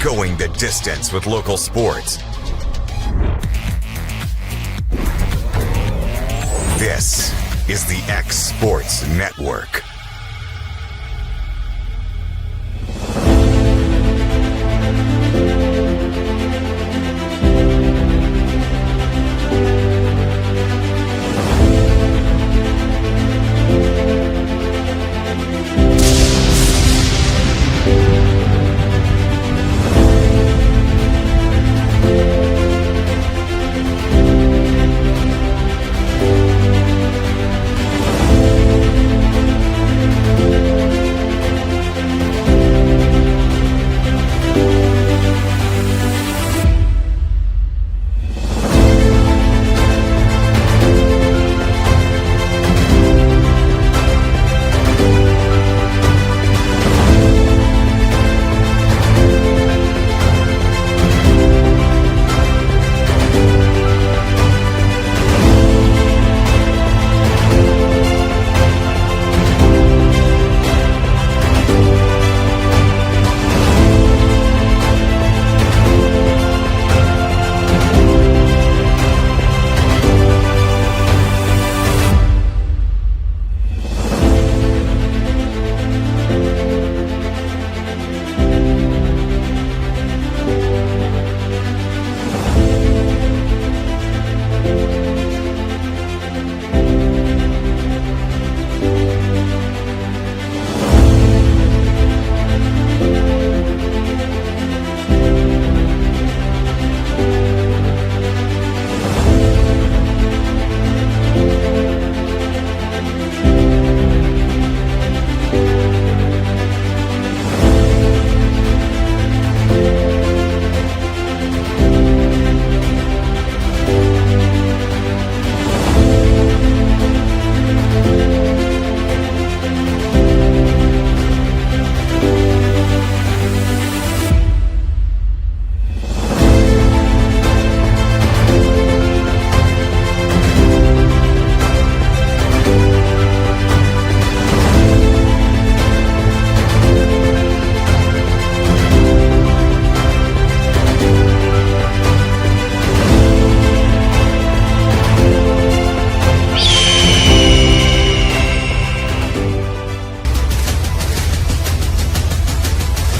going the distance with local sports. This is the X Sports Network.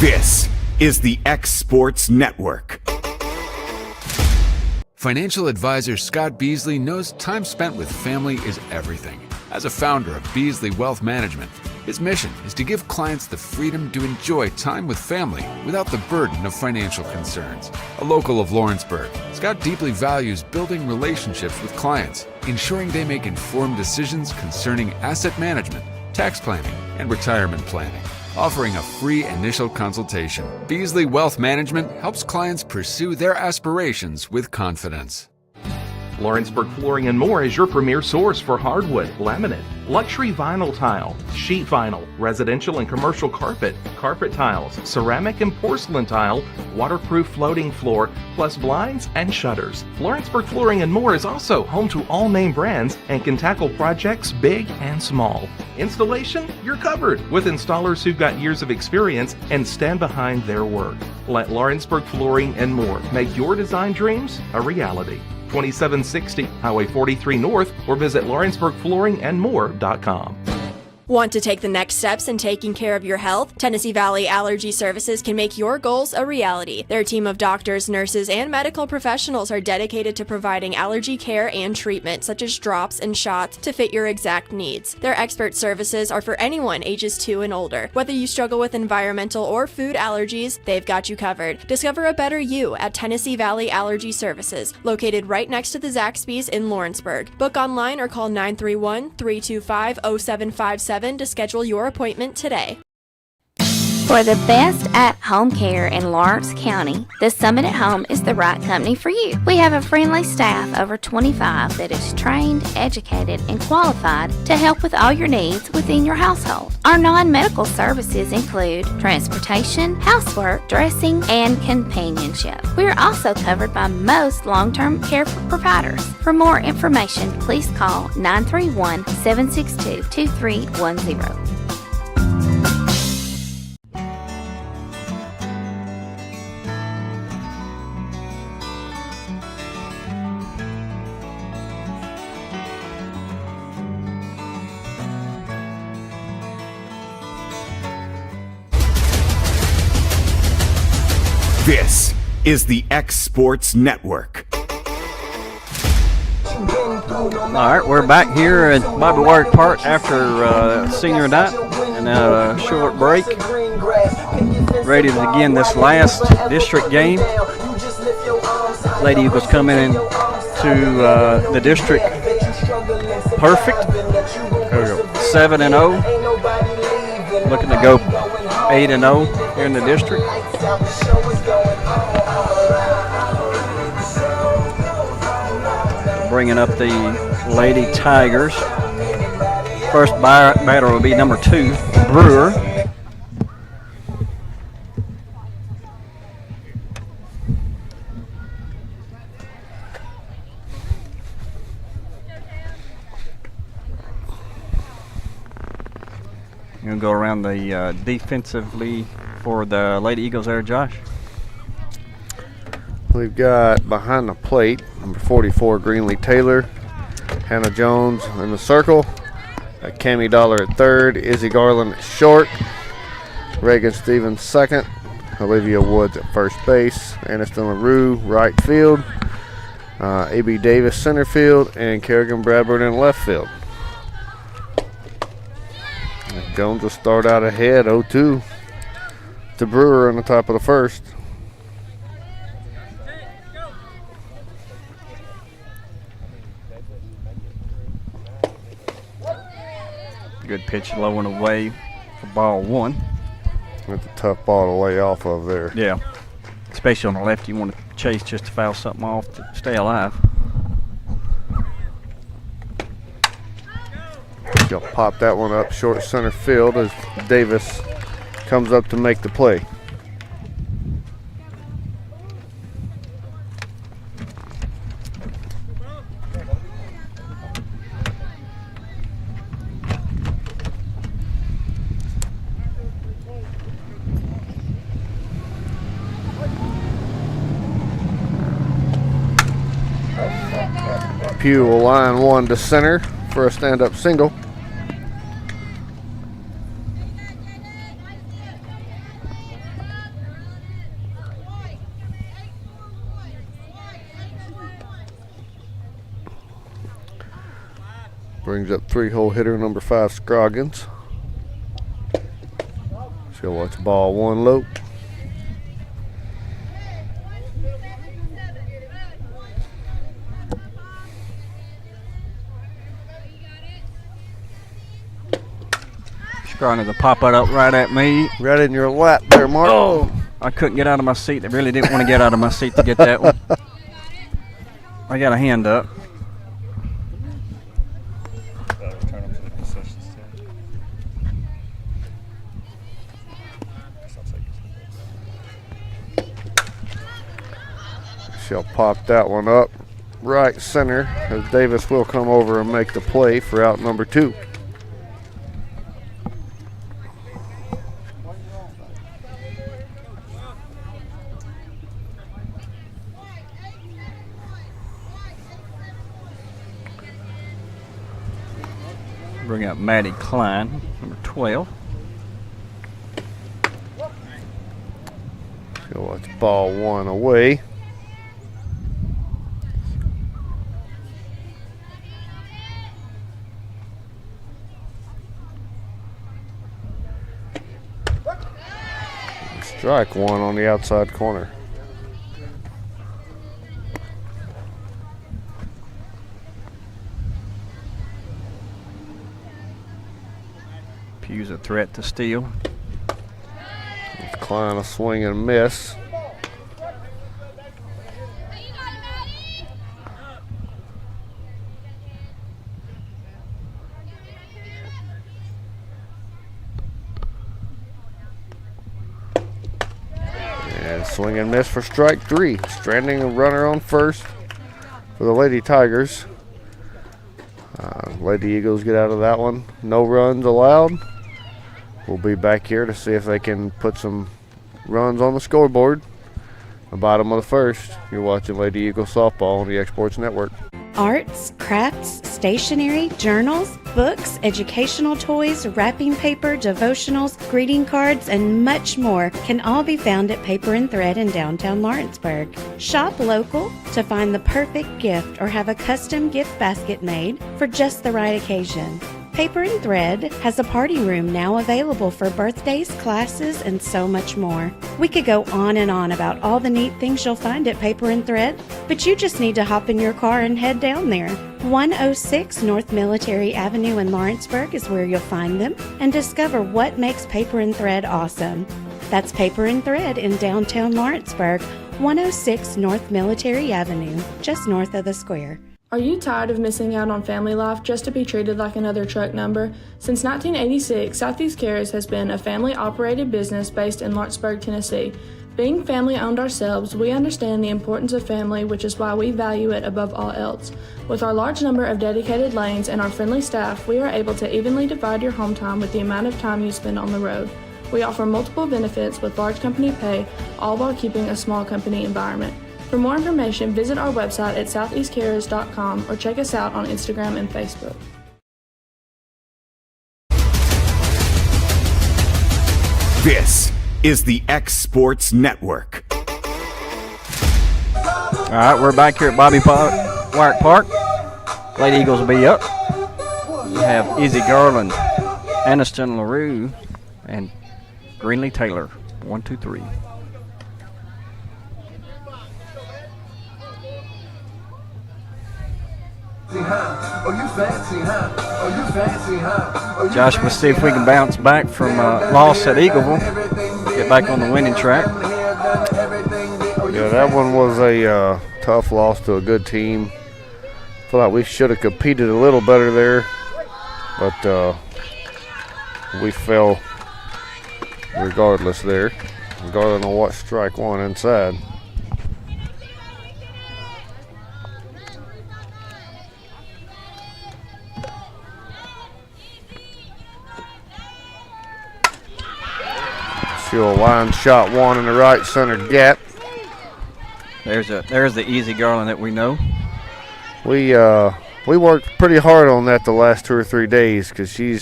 This is the X Sports Network. Financial advisor Scott Beasley knows time spent with family is everything. As a founder of Beasley Wealth Management, his mission is to give clients the freedom to enjoy time with family without the burden of financial concerns. A local of Lawrenceburg, Scott deeply values building relationships with clients, ensuring they make informed decisions concerning asset management, tax planning, and retirement planning. Offering a free initial consultation, Beasley Wealth Management helps clients pursue their aspirations with confidence. Lawrenceburg Flooring and More is your premier source for hardwood, laminate, luxury vinyl tile, sheet vinyl, residential and commercial carpet, carpet tiles, ceramic and porcelain tile, waterproof floating floor, plus blinds and shutters. Lawrenceburg Flooring and More is also home to all name brands and can tackle projects big and small. Installation, you're covered with installers who've got years of experience and stand behind their work. Let Lawrenceburg Flooring and More make your design dreams a reality. 2760 Highway 43 North or visit lawrenceburgflooringandmore.com. Want to take the next steps in taking care of your health? Tennessee Valley Allergy Services can make your goals a reality. Their team of doctors, nurses, and medical professionals are dedicated to providing allergy care and treatment, such as drops and shots, to fit your exact needs. Their expert services are for anyone ages 2 and older. Whether you struggle with environmental or food allergies, they've got you covered. Discover a better you at Tennessee Valley Allergy Services, located right next to the Zaxby's in Lawrenceburg. Book online or call 931-325-0757 to schedule your appointment today. For the best at-home care in Lawrence County, the Summit at Home is the right company for you. We have a friendly staff over 25 that is trained, educated, and qualified to help with all your needs within your household. Our non-medical services include transportation, housework, dressing, and companionship. We are also covered by most long-term care providers. For more information, please call 931-762-2310. This is the X Sports Network. All right, we're back here at Bobby Warwick Park after senior night and a short break. Ready to begin this last district game. Lady Eagles coming in to the district perfect. 7-0. Looking to go 8-0 here in the district. Bringing up the Lady Tigers. First batter will be number 2, Brewer. You're going to go around the defensively for the Lady Eagles there, Josh. We've got behind the plate, number 44, Greenlee Taylor, Hannah Jones in the circle, Cammie Dollar at third, Izzy Garland at short, Reagan Stevens second, Olivia Woods at first base, Aniston LaRue right field, A.B. Davis center field, and Kerrigan Bradburn in left field. Jones will start out ahead 0-2 to Brewer on the top of the first. Good pitch low and away for ball 1. That's a tough ball to lay off of there. Yeah, especially on the left, you want to chase just to foul something off to stay alive. She'll pop that one up short center field as Davis comes up to make the play. Pugh will line one to center for a stand-up single. Brings up 3-hole hitter number 5, Scroggins. She'll watch ball 1 low. Trying to pop it up right at me. Right in your lap there, Mark. Oh, I couldn't get out of my seat. I really didn't want to get out of my seat to get that one. I got a hand up. She'll pop that one up right center as Davis will come over and make the play for out number 2. Bring up Maddie Klein, number 12. She'll watch ball 1 away. Strike 1 on the outside corner. Pugh's a threat to steal. Klein a swing and miss. And swing and miss for strike 3. Stranding a runner on first for the Lady Tigers. Lady Eagles get out of that one. No runs allowed. We'll be back here to see if they can put some runs on the scoreboard. The bottom of the first. You're watching Lady Eagle softball on the X Sports Network. Arts, crafts, stationery, journals, books, educational toys, wrapping paper, devotionals, greeting cards, and much more can all be found at Paper and Thread in downtown Lawrenceburg. Shop local to find the perfect gift or have a custom gift basket made for just the right occasion. Paper and Thread has a party room now available for birthdays, classes, and so much more. We could go on and on about all the neat things you'll find at Paper and Thread, but you just need to hop in your car and head down there. 106 North Military Avenue in Lawrenceburg is where you'll find them and discover what makes Paper and Thread awesome. That's Paper and Thread in downtown Lawrenceburg, 106 North Military Avenue, just north of the square. Are you tired of missing out on family life just to be treated like another truck number? Since 1986, Southeast Cares has been a family-operated business based in Lawrenceburg, Tennessee. Being family-owned ourselves, we understand the importance of family, which is why we value it above all else. With our large number of dedicated lanes and our friendly staff, we are able to evenly divide your home time with the amount of time you spend on the road. We offer multiple benefits with large company pay, all while keeping a small company environment. For more information, visit our website at southeastcarriers.com or check us out on Instagram and Facebook. This is the X Sports Network. All right, we're back here at Warwick Park. Lady Eagles will be up. We have Izzy Garland, Aniston LaRue, and Greenlee Taylor. 1, 2, 3. Josh, we'll see if we can bounce back from loss at Eagleville, get back on the winning track. Yeah, that one was a tough loss to a good team. I feel like we should have competed a little better there, but we fell regardless there. Garland will watch strike one inside. She'll line shot one in the right center gap. There's the Easy Garland that we know. We worked pretty hard on that the last 2 or 3 days because you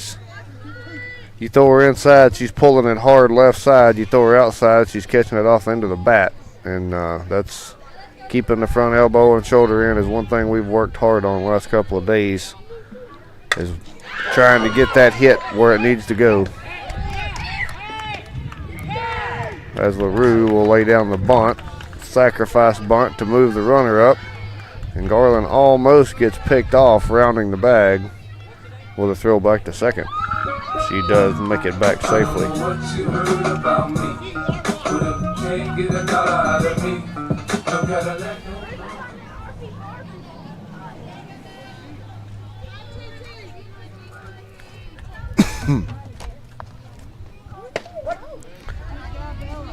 throw her inside, she's pulling it hard left side. You throw her outside, she's catching it off the end of the bat, and that's keeping the front elbow and shoulder in is one thing we've worked hard on the last couple of days, is trying to get that hit where it needs to go. As LaRue will lay down the bunt, sacrifice bunt to move the runner up, and Garland almost gets picked off rounding the bag with a throw back to second. She does make it back safely.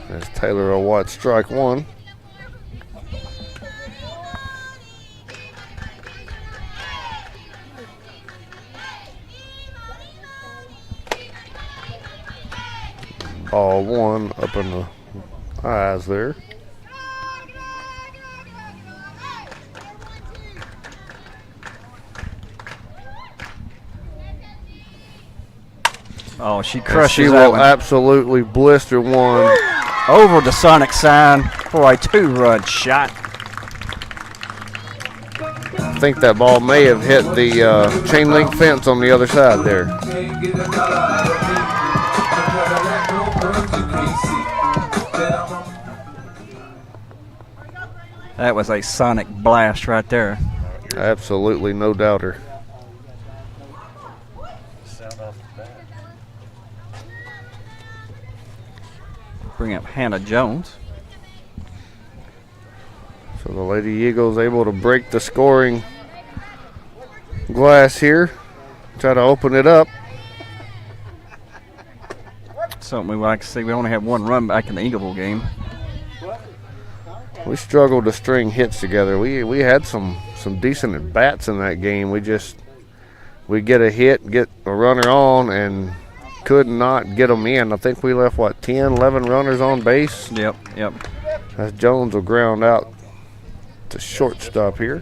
As Taylor will watch strike one. Ball one up in the eyes there. Oh, she crushes she that will one. Absolutely blister one. Over the Sonic sign for a 2-run shot. I think that ball may have hit the chain link fence on the other side there. That was a sonic blast right there. Absolutely, no doubter. Bring up Hannah Jones. So the Lady Eagles able to break the scoring glass here. Try to open it up. Something we like to see. We only have one run back in the Eagleville game. We struggled to string hits together. We had some decent at bats in that game. We get a hit, get a runner on, and could not get them in. I think we left 10, 11 runners on base. Yep. As Jones will ground out to shortstop here.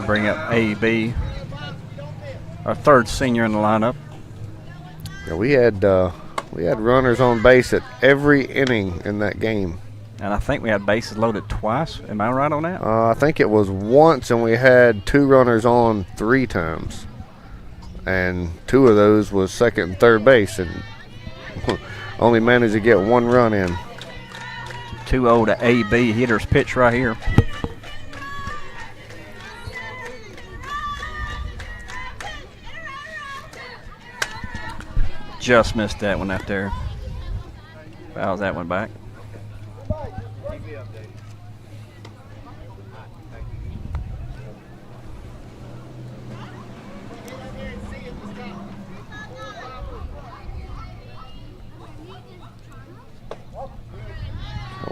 Bring up A.B., our third senior in the lineup. Yeah, we had runners on base at every inning in that game. And I think we had bases loaded twice. Am I right on that? I think it was once, and we had 2 runners on 3 times. And 2 of those was second and third base, and only managed to get 1 run in. 2-0 to A.B. Hitter's pitch right here. Just missed that one out there. Fouls that one back.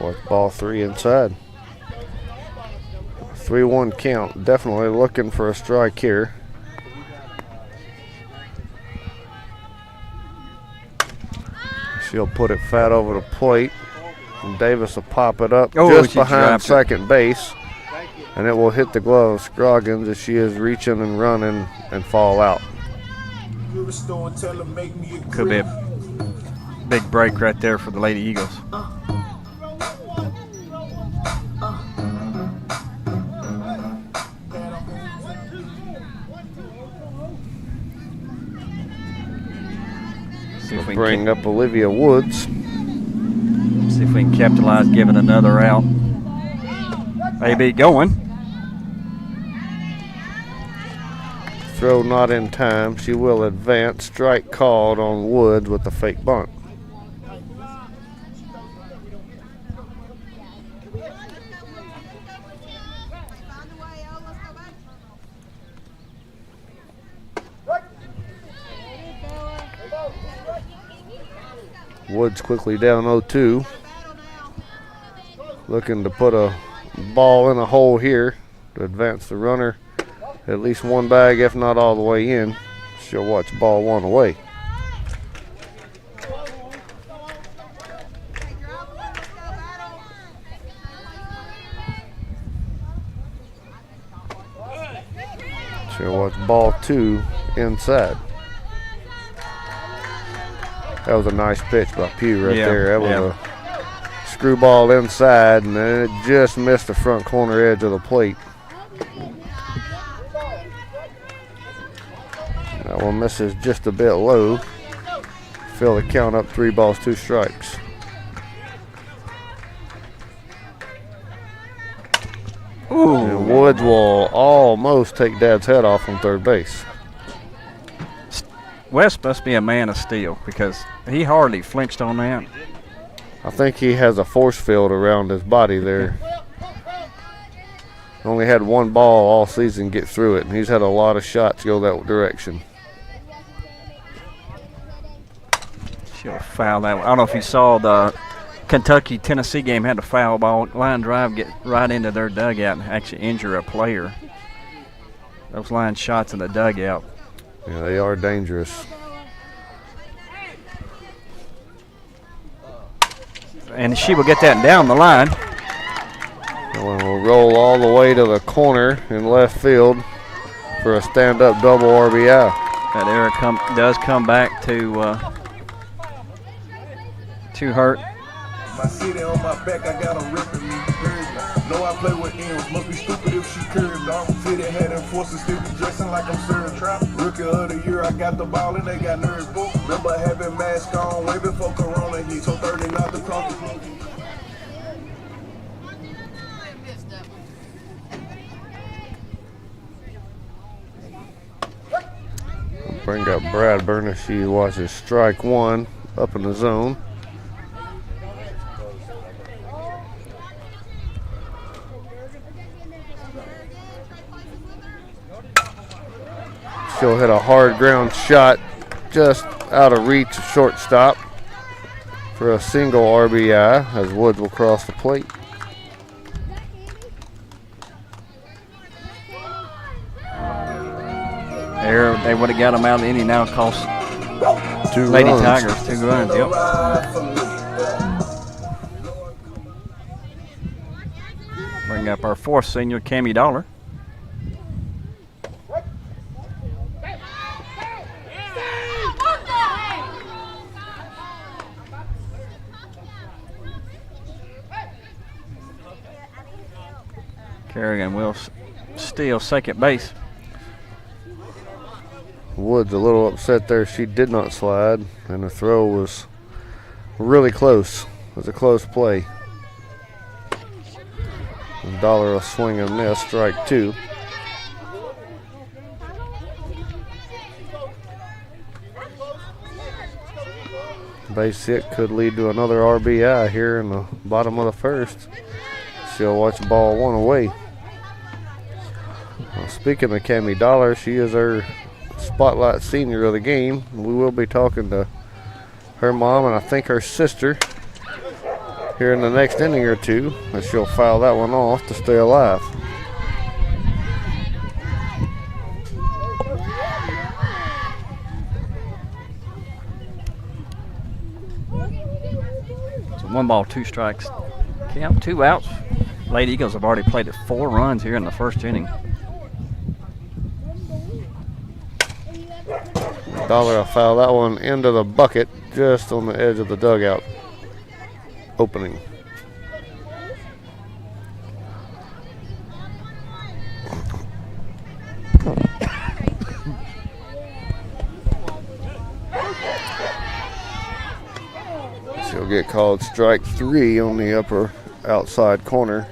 With ball 3 inside. 3-1 count. Definitely looking for a strike here. She'll put it fat over the plate. And Davis will pop it up just behind second base. And it will hit the glove of Scroggins as she is reaching and running and fall out. Could be a big break right there for the Lady Eagles. Bring up Olivia Woods. See if we can capitalize, give it another out. A.B. going. Throw not in time. She will advance. Strike called on Woods with the fake bunt. Woods quickly down 0-2. Looking to put a ball in a hole here to advance the runner at least 1 bag, if not all the way in. She'll watch ball 1 away. She'll watch ball 2 inside. That was a nice pitch by Pugh right there. That was a screwball inside, and then it just missed the front corner edge of the plate. That one misses just a bit low. Fill the count up, 3 balls, 2 strikes. Ooh. And Woods will almost take Dad's head off on third base. West must be a man of steel because he hardly flinched on that. I think he has a force field around his body there. Only had 1 ball all season get through it, and he's had a lot of shots go that direction. She'll foul that one. I don't know if you saw the Kentucky-Tennessee game, had a foul ball line drive get right into their dugout and actually injure a player. Those line shots in the dugout. Yeah, they are dangerous. And she will get that down the line. That one will roll all the way to the corner in left field for a stand-up double RBI. That error does come back to Hurt. My city on my back, I got them ripping me. Know I play with M's, must be stupid if she curved. I'm fitted, had enforcers, still be dressing like I'm serving trap. Rookie of the year, I got the ball and they got nerves. Remember having mask on way before Corona hit, so 30 not the cross. Bring up Bradburn as she watches strike 1 up in the zone. She'll hit a hard ground shot just out of reach of shortstop for a single RBI as Woods will cross the plate. There, they would have got him out of the inning. Now cost 2 Lady runs. Tigers 2 runs. Yep. Bring up our 4th senior, Cammie Dollar. Kerrigan will steal second base. Woods a little upset there. She did not slide, and the throw was really close. It was a close play. And Dollar will swing and miss, strike 2. Base hit could lead to another RBI here in the bottom of the first. She'll watch the ball 1 away. Well, speaking of Cammie Dollar, she is our spotlight senior of the game. We will be talking to her mom and I think her sister here in the next inning or two, and she'll foul that one off to stay alive. So 1 ball, 2 strikes. Count, 2 outs. Lady Eagles have already played at 4 runs here in the first inning. Dollar will foul that one into the bucket just on the edge of the dugout opening. She'll get called strike 3 on the upper outside corner.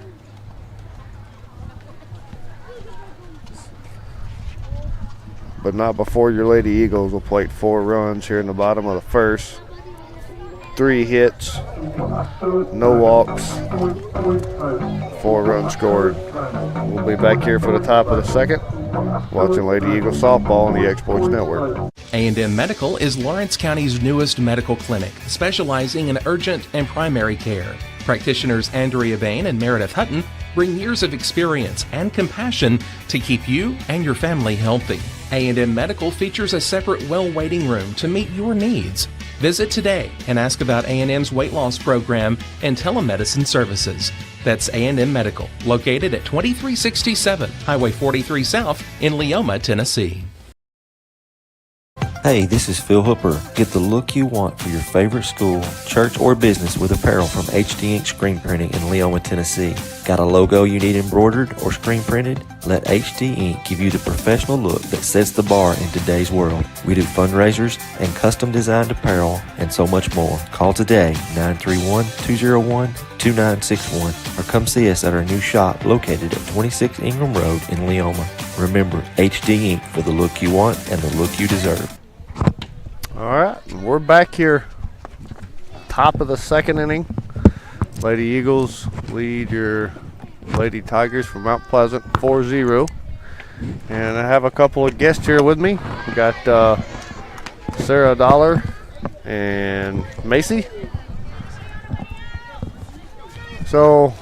But not before your Lady Eagles will plate 4 runs here in the bottom of the first. 3 hits, no walks, 4 runs scored. We'll be back here for the top of the second, watching Lady Eagles softball on the Exports Network. A&M Medical is Lawrence County's newest medical clinic, specializing in urgent and primary care. Practitioners Andrea Bain and Meredith Hutton bring years of experience and compassion to keep you and your family healthy. A&M Medical features a separate well waiting room to meet your needs. Visit today and ask about A&M's weight loss program and telemedicine services. That's A&M Medical, located at 2367 Highway 43 South in Leoma, Tennessee. Hey, this is Phil Hooper. Get the look you want for your favorite school, church, or business with apparel from HD Ink Screen Printing in Leoma, Tennessee. Got a logo you need embroidered or screen printed? Let HD Ink give you the professional look that sets the bar in today's world. We do fundraisers and custom designed apparel and so much more. Call today, 931-201-2961, or come see us at our new shop located at 26 Ingram Road in Leoma. Remember, HD Ink for the look you want and the look you deserve. All right, we're back here, top of the second inning. Lady Eagles lead your Lady Tigers from Mount Pleasant 4-0. And I have a couple of guests here with me. We got Sarah Dollar and Macy. So,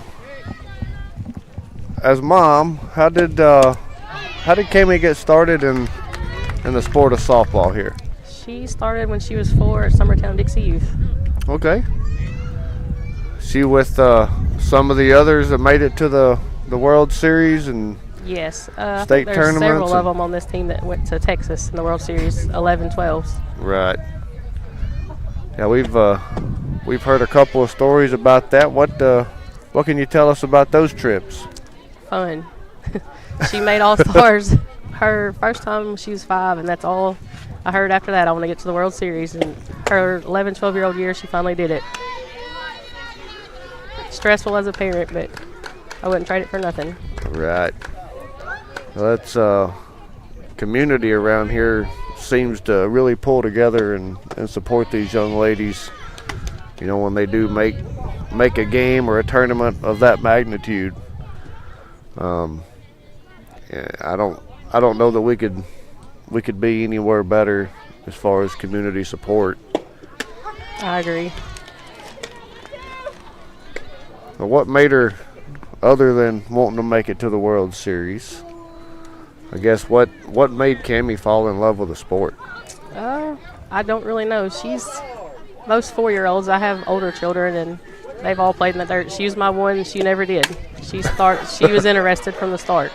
as mom, how did Cammie get started in the sport of softball here? She started when she was 4 at Summertown Dixie Youth. Okay. She with some of the others that made it to the World Series and yes, state there's tournaments. Several of them on this team that went to Texas in the World Series 11-12s. Right. Yeah, we've heard a couple of stories about that. What can you tell us about those trips? Fun. She made All-Stars her first time when she was 5, and that's all I heard after that. I want to get to the World Series, and her 11, 12-year-old year, she finally did it. Stressful as a parent, but I wouldn't trade it for nothing. Right. Well, that's community around here seems to really pull together and support these young ladies. You know, when they do make a game or a tournament of that magnitude. I don't know that we could be anywhere better as far as community support. I agree. Well, what made her, other than wanting to make it to the World Series, I guess what made Cammie fall in love with the sport? I don't really know. Most 4-year-olds, I have older children, and they've all played in the dirt. She was my one, she never did. She was interested from the start.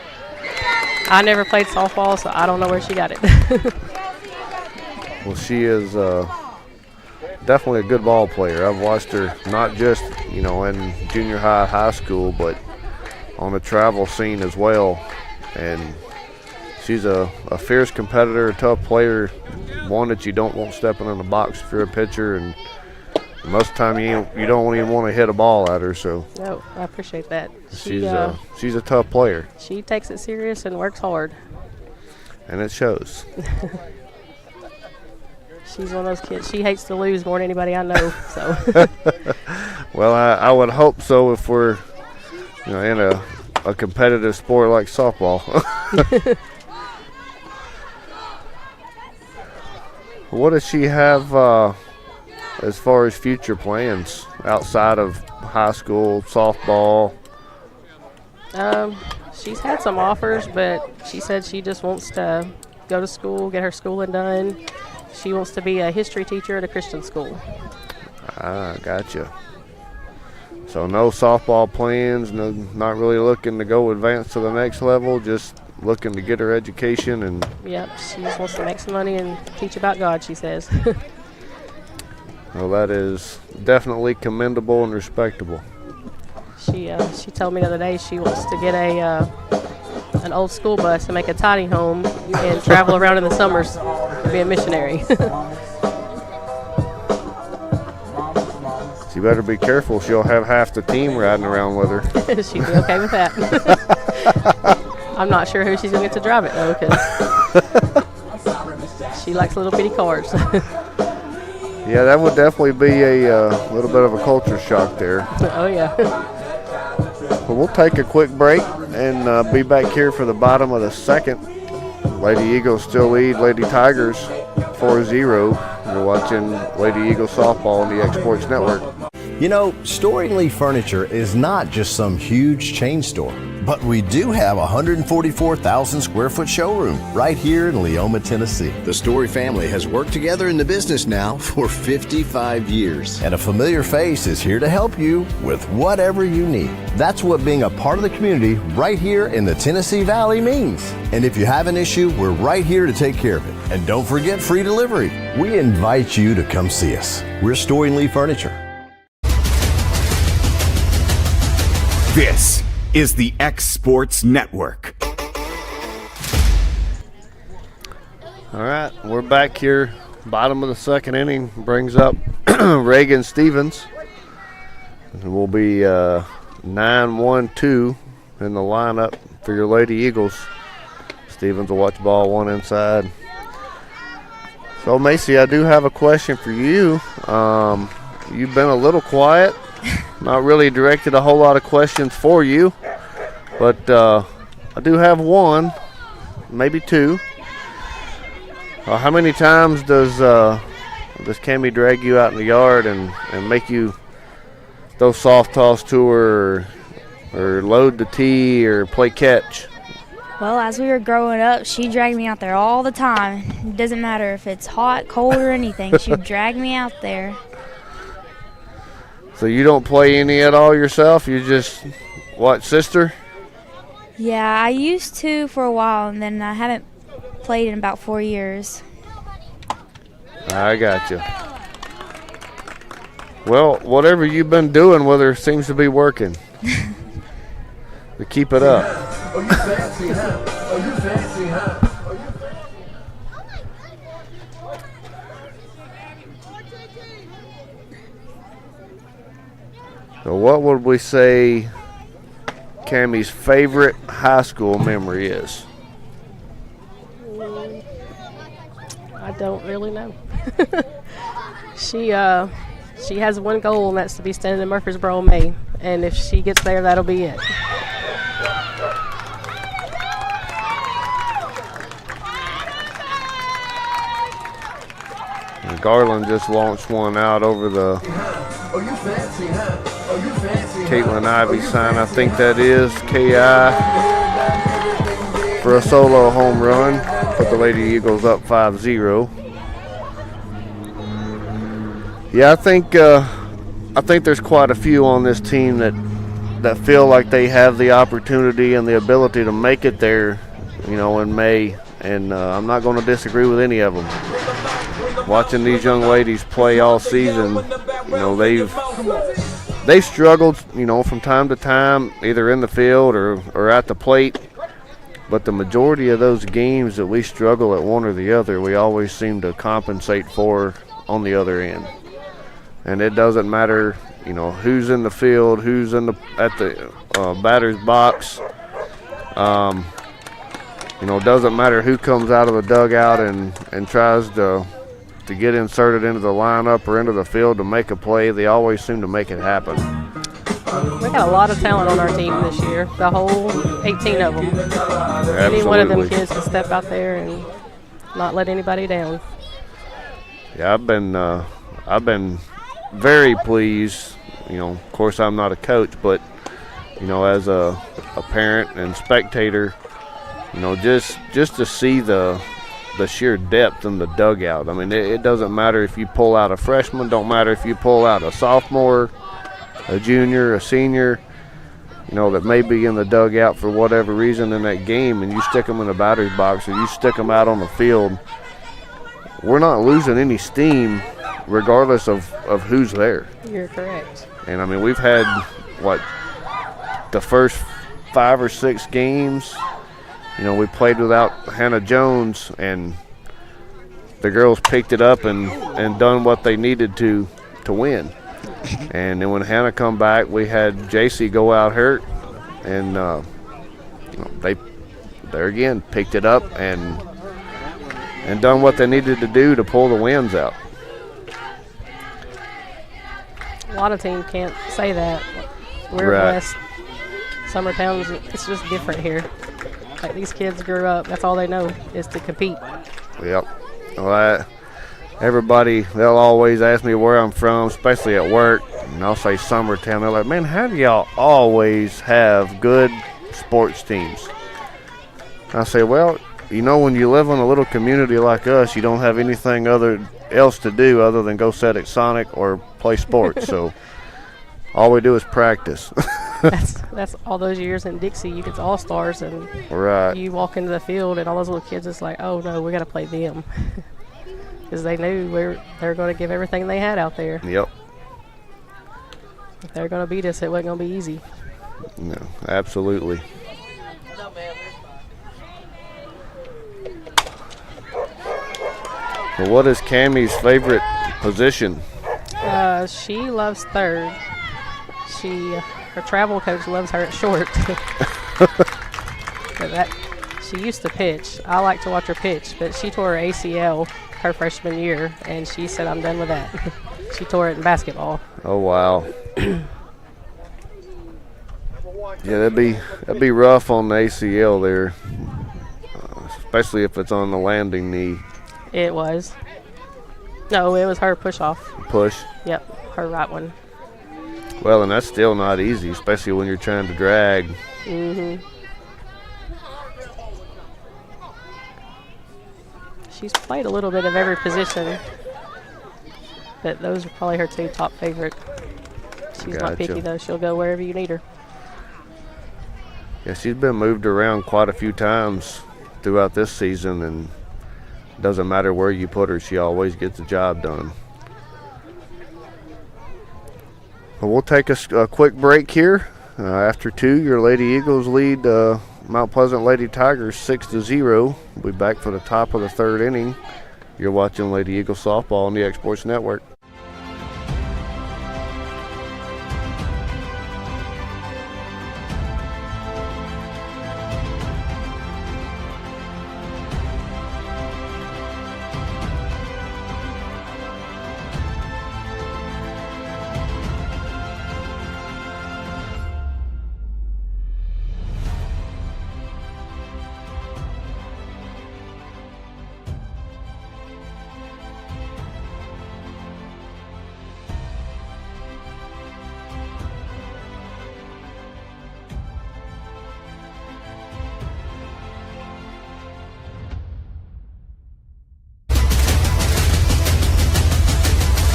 I never played softball, so I don't know where she got it. Well, she is definitely a good ball player. I've watched her not just, in junior high school, but on the travel scene as well. And she's a fierce competitor, a tough player, one that you don't want stepping in the box if you're a pitcher. And most of the time you don't even want to hit a ball at her. So no, I appreciate that. She's a tough player. She takes it serious and works hard. And it shows. She's one of those kids. She hates to lose more than anybody I know. So. Well, I would hope so if we're in a competitive sport like softball. What does she have as far as future plans outside of high school softball? She's had some offers, but she said she just wants to go to school, get her schooling done. She wants to be a history teacher at a Christian school. Ah, gotcha. So no softball plans, no, not really looking to go advance to the next level, just looking to get her education. And yep, she just wants to make some money and teach about God, she says. well, that is definitely commendable and respectable. She told me the other day she wants to get an old school bus and make a tiny home and travel around in the summers to be a missionary. She better be careful. She'll have half the team riding around with her. She'd be okay with that. I'm not sure who she's going to get to drive it, though, because she likes little bitty cars. Yeah, that would definitely be a little bit of a culture shock there. Oh, yeah. Well, we'll take a quick break and be back here for the bottom of the second. Lady Eagles still lead Lady Tigers 4-0. You're watching Lady Eagles softball on the X Sports Network. You know, Storing Lee Furniture is not just some huge chain store, but we do have a 144,000 square foot showroom right here in Leoma, Tennessee. The Story family has worked together in the business now for 55 years. And a familiar face is here to help you with whatever you need. That's what being a part of the community right here in the Tennessee Valley means. And if you have an issue, we're right here to take care of it. And don't forget free delivery. We invite you to come see us. We're Storing Lee Furniture. This is the X Sports Network. All right, we're back here. Bottom of the second inning brings up Reagan Stevens. And we'll be 9-1-2 in the lineup for your Lady Eagles. Stevens will watch ball one inside. So, Macy, I do have a question for you. You've been a little quiet. Not really directed a whole lot of questions for you, but I do have one, maybe two. How many times does Cammie drag you out in the yard and make you throw soft toss to her or load the tee or play catch? Well, as we were growing up, she dragged me out there all the time. It doesn't matter if it's hot, cold, or anything. She would drag me out there. So you don't play any at all yourself? You just watch sister? Yeah, I used to for a while, and then I haven't played in about 4 years. I got you. Well, whatever you've been doing with her seems to be working. To keep it up. Oh, you fancy, huh? Oh, you fancy, huh? So what would we say Cammie's favorite high school memory is? I don't really know. She has one goal, and that's to be standing in Murfreesboro in May. And if she gets there, that'll be it. And Garland just launched one out over the Oh, you fancy, huh? Oh, you fancy. Caitlin Ivy sign. I think that is KI for a solo home run. Put the Lady Eagles up 5-0. Yeah, I think there's quite a few on this team that feel like they have the opportunity and the ability to make it there, in May. And I'm not going to disagree with any of them. Watching these young ladies play all season, they've they struggled, from time to time, either in the field or at the plate. But the majority of those games that we struggle at one or the other, we always seem to compensate for on the other end. And it doesn't matter, who's in the field, who's at the batter's box. It doesn't matter who comes out of the dugout and tries to get inserted into the lineup or into the field to make a play. They always seem to make it happen. We got a lot of talent on our team this year, the whole 18 of them. Absolutely. Any one of them kids can step out there and not let anybody down. Yeah, I've been very pleased. Of course, I'm not a coach, but as a parent and spectator, just to see the sheer depth in the dugout. I mean, it doesn't matter if you pull out a freshman, don't matter if you pull out a sophomore, a junior, a senior, that may be in the dugout for whatever reason in that game, and you stick them in the batter's box or you stick them out on the field. We're not losing any steam regardless of who's there. You're correct. And, I mean, we've had, the first 5 or 6 games, we played without Hannah Jones, and the girls picked it up and done what they needed to win. And then when Hannah come back, we had JC go out hurt, and they again picked it up and done what they needed to do to pull the wins out. A lot of teams can't say that. We're Right. blessed. Summertown, it's just different here. Like, these kids grew up, that's all they know is to compete. Yep. Well, everybody, they'll always ask me where I'm from, especially at work, and I'll say Summertown. They're like, man, how do y'all always have good sports teams? I say, well, when you live in a little community like us, you don't have anything else to do other than go sit at Sonic or play sports. So all we do is practice. That's all those years in Dixie. You get all-stars, and right. You walk into the field, and all those little kids, it's like, oh, no, we got to play them. Because they knew they were going to give everything they had out there. Yep. If they were going to beat us, it wasn't going to be easy. No, absolutely. Well, what is Cammie's favorite position? She loves third. Her travel coach loves her at short. She used to pitch. I like to watch her pitch, but she tore her ACL her freshman year, and she said, I'm done with that. She tore it in basketball. Oh, wow. Yeah, that'd be rough on the ACL there, especially if it's on the landing knee. It was. No, it was her push-off. Push? Yep, her right one. Well, and that's still not easy, especially when you're trying to drag. Mm-hmm. She's played a little bit of every position, but those are probably her 2 top favorite. She's not picky, though. She'll go wherever you need her. Yeah, she's been moved around quite a few times throughout this season, and it doesn't matter where you put her, she always gets the job done. Well, we'll take a quick break here. After 2, your Lady Eagles lead Mount Pleasant Lady Tigers 6-0. We'll be back for the top of the 3rd inning. You're watching Lady Eagles softball on the X Sports Network.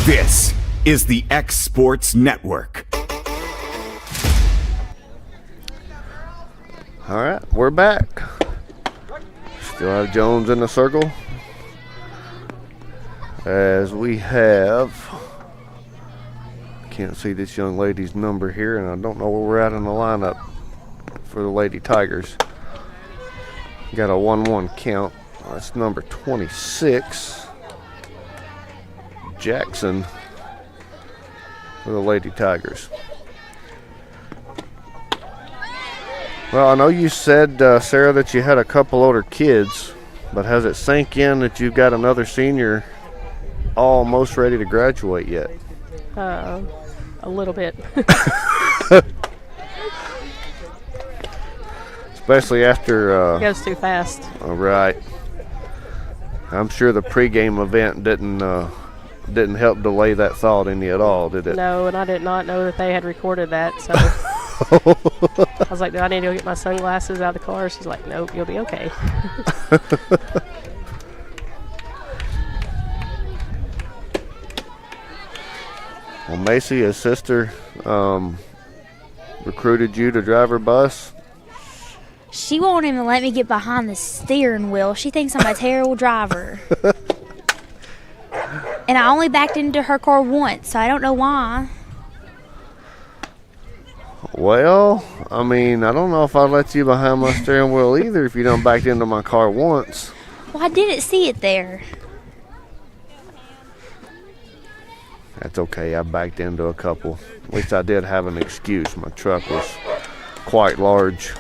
This is the X Sports Network. All right, we're back. Still have Jones in the circle, as we have Can't see this young lady's number here, and I don't know where we're at in the lineup for the Lady Tigers. Got a 1-1 count. That's number 26, Jackson, for the Lady Tigers. Well, I know you said, Sarah, that you had a couple older kids, but has it sank in that you've got another senior almost ready to graduate yet? A little bit. Especially after... it goes too fast. All right. I'm sure the pregame event didn't help delay that thought in you at all, did it? No, and I did not know that they had recorded that, so... I was like, do I need to go get my sunglasses out of the car? She's like, nope, you'll be okay. Well, Macy, his sister, recruited you to drive her bus? She won't even let me get behind the steering wheel. She thinks I'm a terrible driver. And I only backed into her car once, so I don't know why. Well, I mean, I don't know if I'd let you behind my steering wheel either if you done backed into my car once. Well, I didn't see it there. That's okay. I backed into a couple. At least I did have an excuse. My truck was quite large.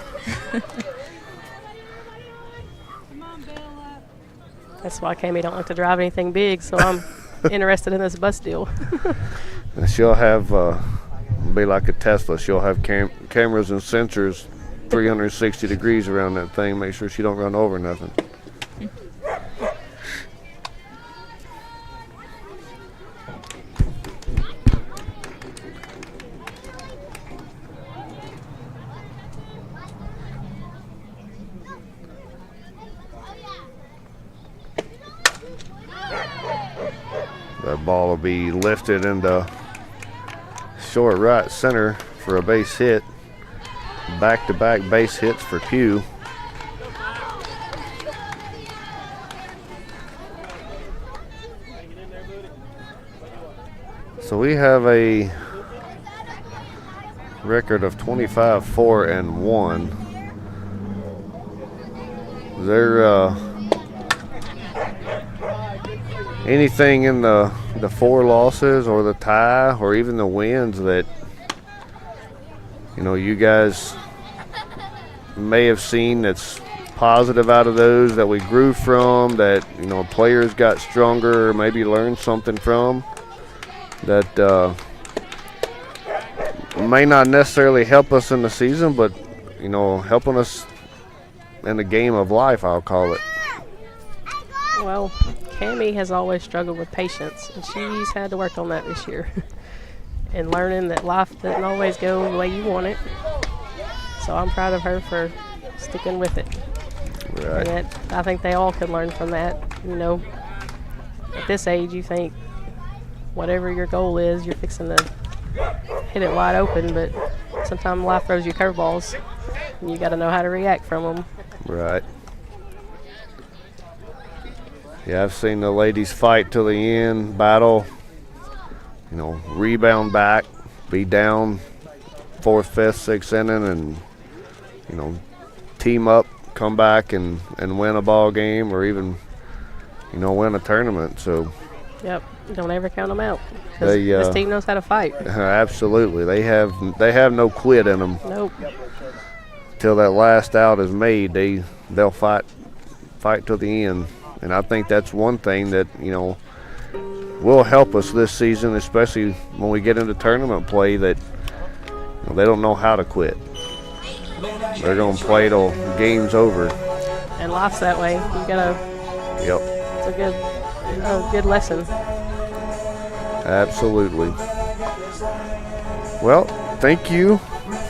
That's why Cammy don't like to drive anything big, so I'm interested in this bus deal. And she'll have, be like a Tesla, she'll have cameras and sensors 360 degrees around that thing, make sure she don't run over nothing. That ball will be lifted into short right center for a base hit. Back-to-back base hits for Pugh. So we have a record of 25-4-1. There anything in the 4 losses or the tie or even the wins that, you know, you guys may have seen that's positive out of those that we grew from, that, you know, players got stronger or maybe learned something from, that may not necessarily help us in the season, but, you know, helping us in the game of life, I'll call it? Well, Cammy has always struggled with patience, and she's had to work on that this year. And learning that life doesn't always go the way you want it. So I'm proud of her for sticking with it. Right. And I think they all can learn from that. You know, at this age, you think whatever your goal is, you're fixing to hit it wide open, but sometimes life throws you curveballs, and you got to know how to react from them. Right. Yeah, I've seen the ladies fight till the end, battle, you know, rebound back, be down 4th, 5th, 6th inning, and, you know, team up, come back and win a ball game or even, you know, win a tournament. So. Yep, don't ever count them out. Because this team knows how to fight. Absolutely, they have no quit in them. Nope. Till that last out is made, they'll fight till the end. And I think that's one thing that, you know, will help us this season, especially when we get into tournament play, that, you know, they don't know how to quit. They're going to play till game's over. And life's that way. You gotta. Yep. It's a good lesson. Absolutely. Well, thank you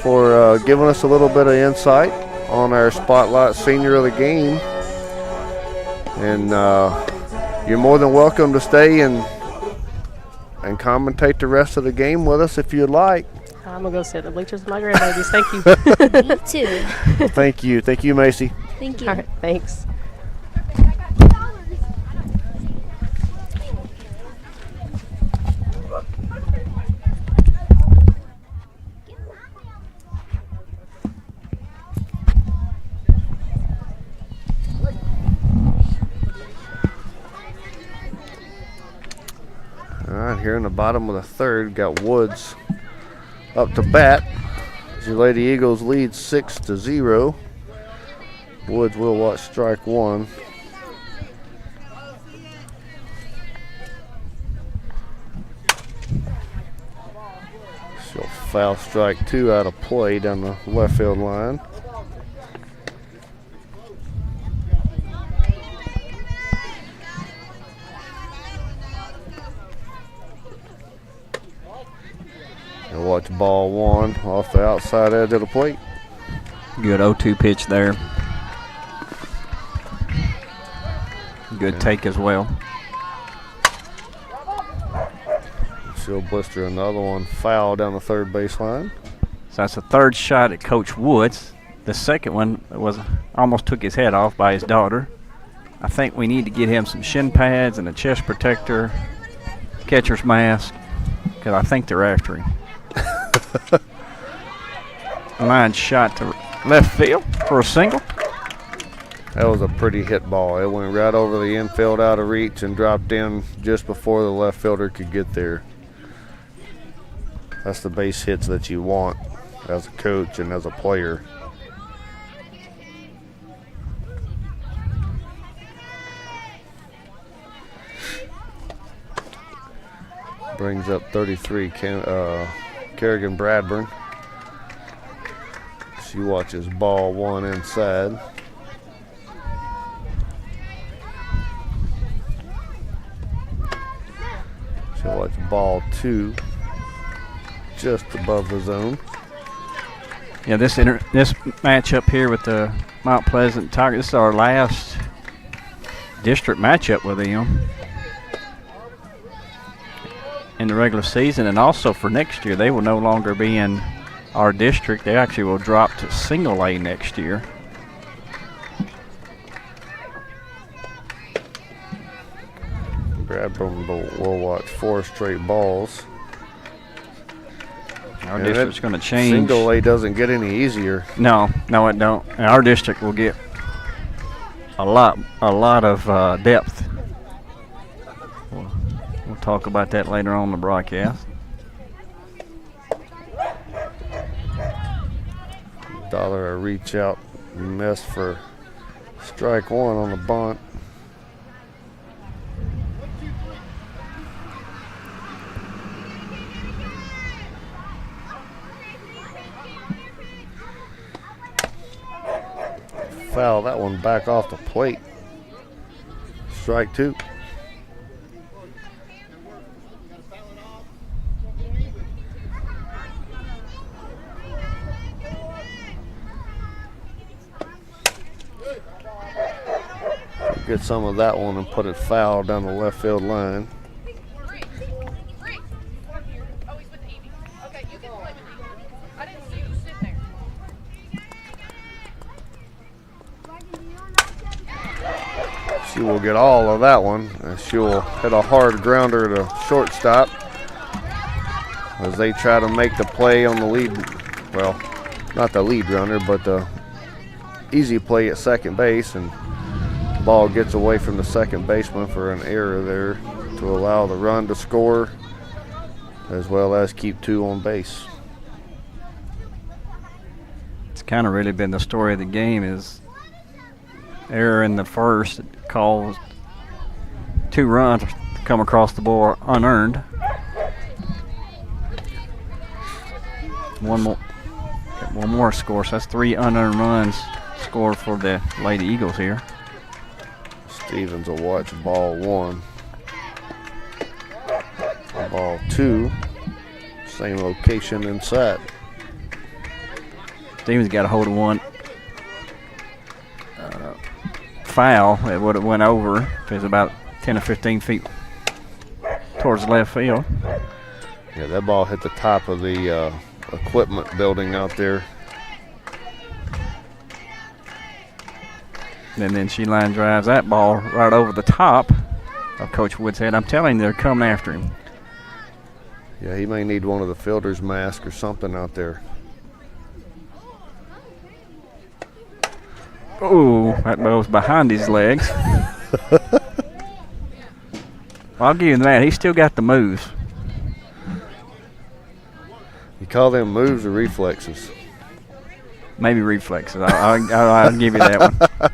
for giving us a little bit of insight on our Spotlight Senior of the Game. And you're more than welcome to stay and commentate the rest of the game with us if you'd like. I'm going to go sit in the bleachers with my grandbabies. Thank you. Me too. Thank you. Thank you, Macy. Thank you. All right, thanks. All right, here in the bottom of the third, got Woods up to bat. Your Lady Eagles lead 6-0. Woods will watch strike one. She'll foul strike two out of play down the left field line. And watch ball one off the outside edge of the plate. Good 0-2 pitch there. Good take as well. She'll blister another one foul down the third baseline. So that's the third shot at Coach Woods. The second one was almost took his head off by his daughter. I think we need to get him some shin pads and a chest protector, catcher's mask, because I think they're after him. Line shot to left field for a single. That was a pretty hit ball. It went right over the infield out of reach and dropped in just before the left fielder could get there. That's the base hits that you want as a coach and as a player. Brings up 33, Kerrigan Bradburn. She watches ball one inside. She'll watch ball two just above the zone. Yeah, this matchup here with the Mount Pleasant Tigers, this is our last district matchup with them in the regular season, and also for next year they will no longer be in our district. They actually will drop to single A next year. Bradburn will watch 4 straight balls. Our district's going to change. Single A doesn't get any easier. No, it don't. And our district will get a lot of depth. We'll talk about that later on in the broadcast. Dollar a reach out miss for strike one on the bunt. Foul that one back off the plate. Strike two. Get some of that one and put it foul down the left field line. She will get all of that one, and she will hit a hard grounder to shortstop as they try to make the play on the lead. Well, not the lead runner, but the easy play at second base, and the ball gets away from the second baseman for an error there to allow the run to score as well as keep 2 on base. It's kind of really been the story of the game is error in the first caused 2 runs to come across the board unearned. One more score, so that's 3 unearned runs scored for the Lady Eagles here. Stevens will watch ball one. Ball two, same location inside. Stevens got a hold of one. Foul. It would have went over if it was about 10 or 15 feet towards left field. Yeah, that ball hit the top of the equipment building out there. And then she line drives that ball right over the top of Coach Wood's head. I'm telling you, they're coming after him. Yeah, he may need one of the fielder's masks or something out there. Oh, that ball's behind his legs. I'll give you that. He's still got the moves. You call them moves or reflexes? Maybe reflexes. I'll give you that one. I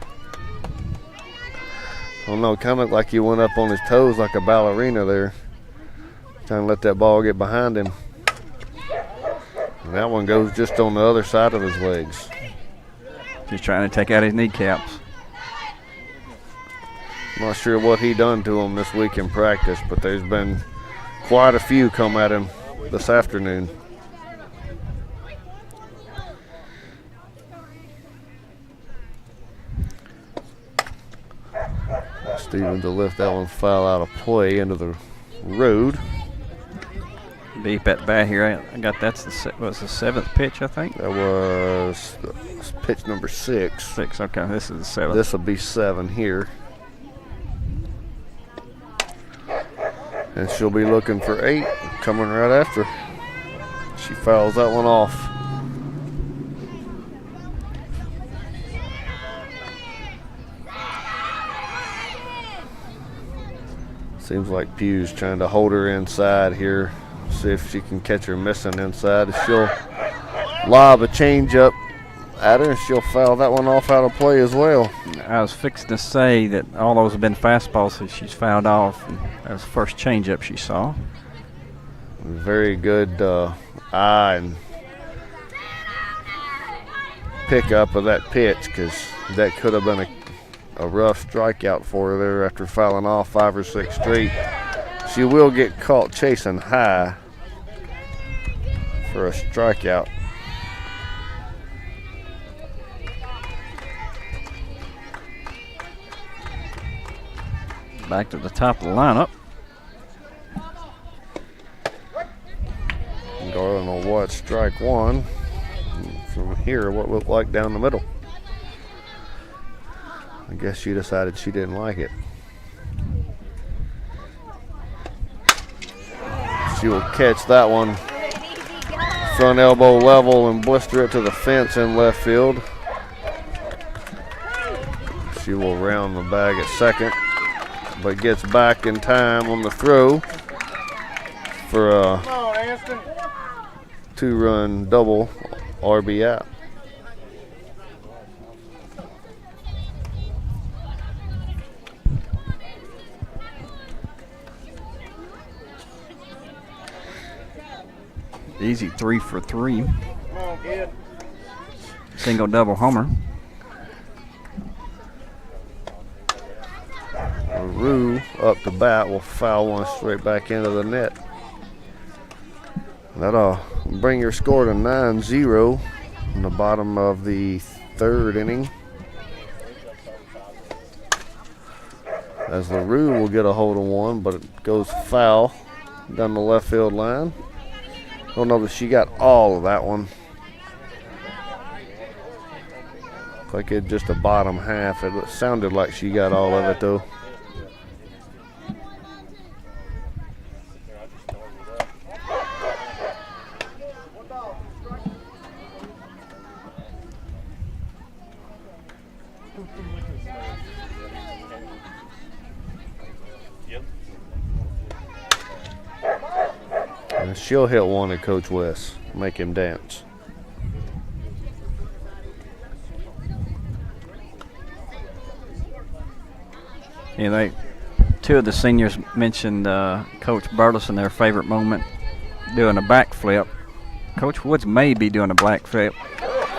don't know, kind of like you went up on his toes like a ballerina there. Trying to let that ball get behind him. And that one goes just on the other side of his legs. Just trying to take out his kneecaps. I'm not sure what he done to him this week in practice, but there's been quite a few come at him this afternoon. Stevens to lift that one foul out of play into the road. Deep at bat here. I got that's the 7th pitch, I think. That was pitch number 6. 6. Okay, this is the 7th. This will be 7 here. And she'll be looking for 8 coming right after. She fouls that one off. Seems like Pugh's trying to hold her inside here. See if she can catch her missing inside. She'll lob a changeup at her and she'll foul that one off out of play as well. I was fixing to say that all those have been fastballs that she's fouled off. And that was the first changeup she saw. Very good eye and pickup of that pitch, because that could have been a rough strikeout for her there after fouling off 5 or 6 straight. She will get caught chasing high for a strikeout. Back to the top of the lineup. Garland will watch strike 1. From here, what looked like down the middle. I guess she decided she didn't like it. She will catch that one front elbow level and blister it to the fence in left field. She will round the bag at second, but gets back in time on the throw for a 2-run double RBI. Easy 3 for 3. Single double homer. Rue up to bat will foul one straight back into the net. That'll bring your score to 9-0 in the bottom of the 3rd inning. As LaRue will get a hold of one, but it goes foul down the left field line. Don't know that she got all of that one. Looks like it's just the bottom half. It sounded like she got all of it though. And she'll hit one at Coach West, make him dance. Yeah, two of the seniors mentioned Coach Burleson, their favorite moment, doing a backflip. Coach Woods may be doing a backflip.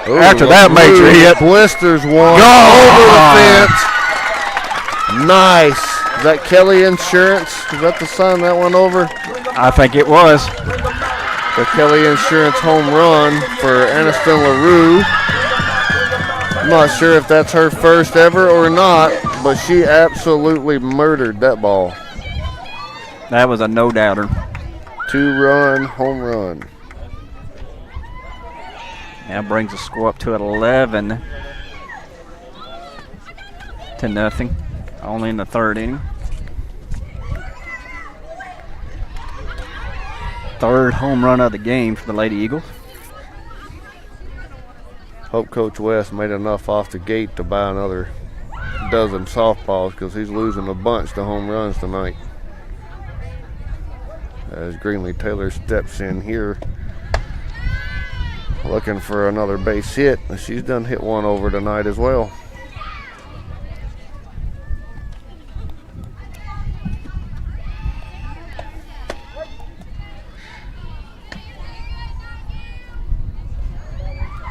Ooh, after that major hit. Blisters one over the fence. Nice. Is that Kelly Insurance? Is that the sign that went over? I think it was. The Kelly Insurance home run for Aniston LaRue. I'm not sure if that's her first ever or not, but she absolutely murdered that ball. That was a no-doubter. 2-run home run. Now brings the score up to 11-0. Only in the 3rd inning. 3rd home run of the game for the Lady Eagles. Hope Coach West made enough off the gate to buy another dozen softballs, because he's losing a bunch to home runs tonight. as Greenlee Taylor steps in here looking for another base hit. She's done hit one over tonight as well.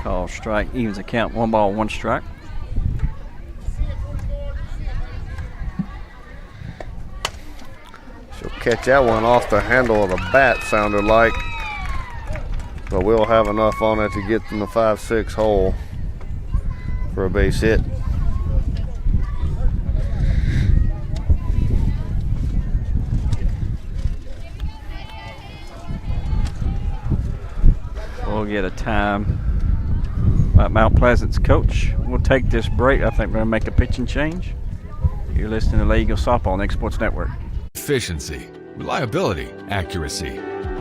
Call strike, evens the count, 1 ball, 1 strike. She'll catch that one off the handle of the bat, sounded like. But we'll have enough on it to get in the 5-6 hole for a base hit. We'll get a time by Mount Pleasant's coach. We'll take this break. I think we're going to make a pitching change. You're listening to Lady Eagle Softball on the Sports Network. Efficiency, reliability, accuracy.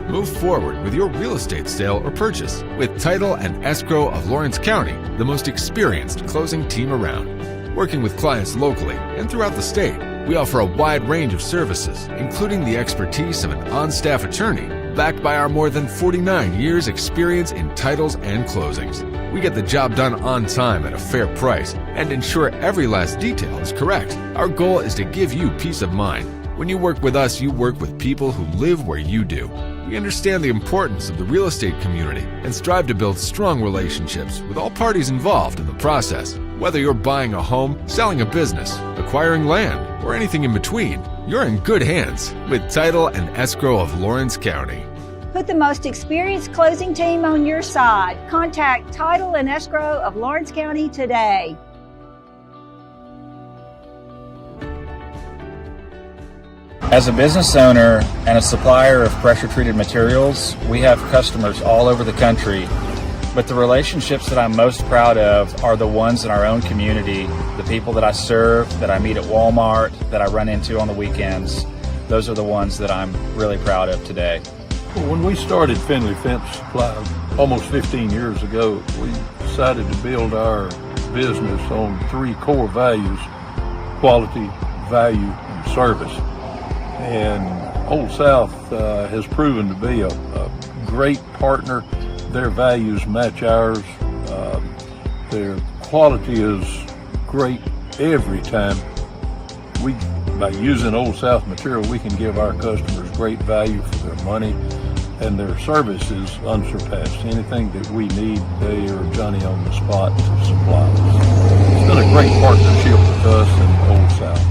Move forward with your real estate sale or purchase with Title and Escrow of Lawrence County, the most experienced closing team around. Working with clients locally and throughout the state, we offer a wide range of services, including the expertise of an on-staff attorney, backed by our more than 49 years experience in titles and closings. We get the job done on time at a fair price and ensure every last detail is correct. Our goal is to give you peace of mind. When you work with us, you work with people who live where you do. We understand the importance of the real estate community and strive to build strong relationships with all parties involved in the process. Whether you're buying a home, selling a business, acquiring land, or anything in between, you're in good hands with Title and Escrow of Lawrence County. Put the most experienced closing team on your side. Contact Title and Escrow of Lawrence County today. As a business owner and a supplier of pressure-treated materials, we have customers all over the country, but the relationships that I'm most proud of are the ones in our own community, the people that I serve, that I meet at Walmart, that I run into on the weekends. Those are the ones that I'm really proud of today. When we started Finley Fence Supply almost 15 years ago, we decided to build our business on 3 core values: quality, value, and service. And Old South has proven to be a great partner. Their values match ours. Their quality is great every time. By using Old South material, we can give our customers great value for their money, and their service is unsurpassed. Anything that we need, they are Johnny on the spot to supply us. It's been a great partnership with us and Old South.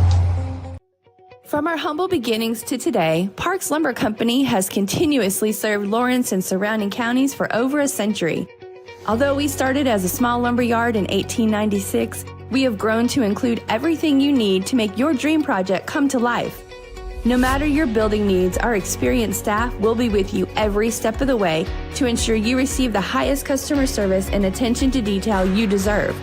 From our humble beginnings to today, Parks Lumber Company has continuously served Lawrence and surrounding counties for over a century. Although we started as a small lumber yard in 1896, we have grown to include everything you need to make your dream project come to life. No matter your building needs, our experienced staff will be with you every step of the way to ensure you receive the highest customer service and attention to detail you deserve.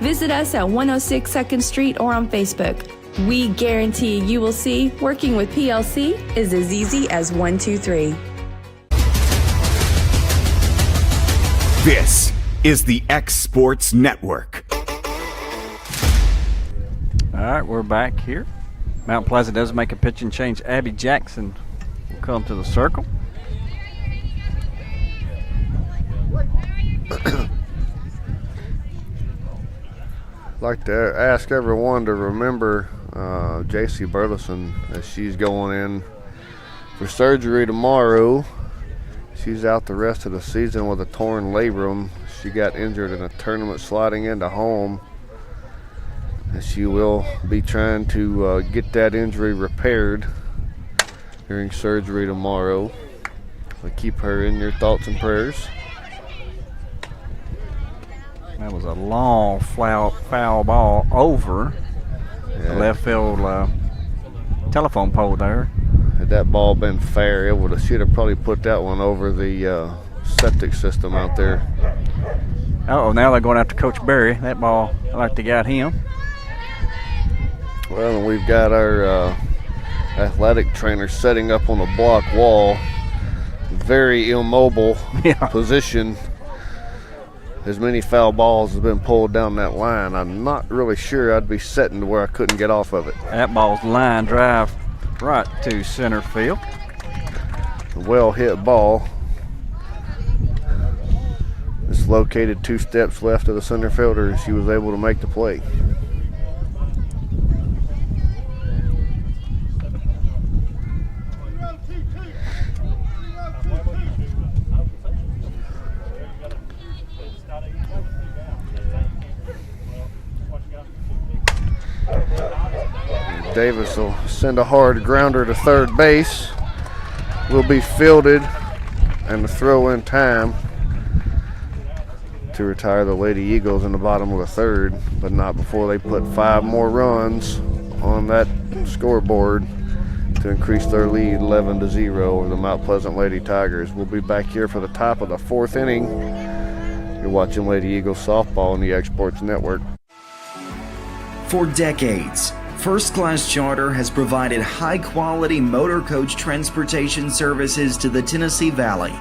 Visit us at 106 2nd Street or on Facebook. We guarantee you will see working with PLC is as easy as 1, 2, 3. This is the X Sports Network. All right, we're back here. Mount Pleasant does make a pitching change. Abby Jackson will come to the circle. I'd like to ask everyone to remember J.C. Burleson as she's going in for surgery tomorrow. She's out the rest of the season with a torn labrum. She got injured in a tournament sliding into home, and she will be trying to get that injury repaired during surgery tomorrow. So keep her in your thoughts and prayers. That was a long foul ball over the left field telephone pole there. Had that ball been fair, should have probably put that one over the septic system out there. Oh, now they're going after Coach Berry. That ball, I like they got him. Well, and we've got our athletic trainer setting up on the block wall. Very immobile position. As many foul balls have been pulled down that line, I'm not really sure I'd be setting to where I couldn't get off of it. That ball's line drive right to center field. A well hit ball. It's located 2 steps left of the center fielder, and she was able to make the play. Davis will send a hard grounder to third base. Will be fielded, and the throw in time to retire the Lady Eagles in the bottom of the third, but not before they put 5 more runs on that scoreboard to increase their lead 11-0 over the Mount Pleasant Lady Tigers. We'll be back here for the top of the 4th inning. You're watching Lady Eagles softball on the Exports Network. For decades, First Class Charter has provided high-quality motor coach transportation services to the Tennessee Valley.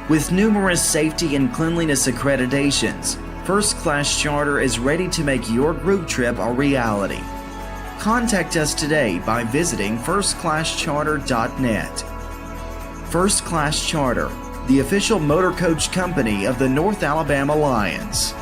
With numerous safety and cleanliness accreditations, First Class Charter is ready to make your group trip a reality. Contact us today by visiting firstclasscharter.net. First Class Charter, the official motor coach company of the North Alabama Lions.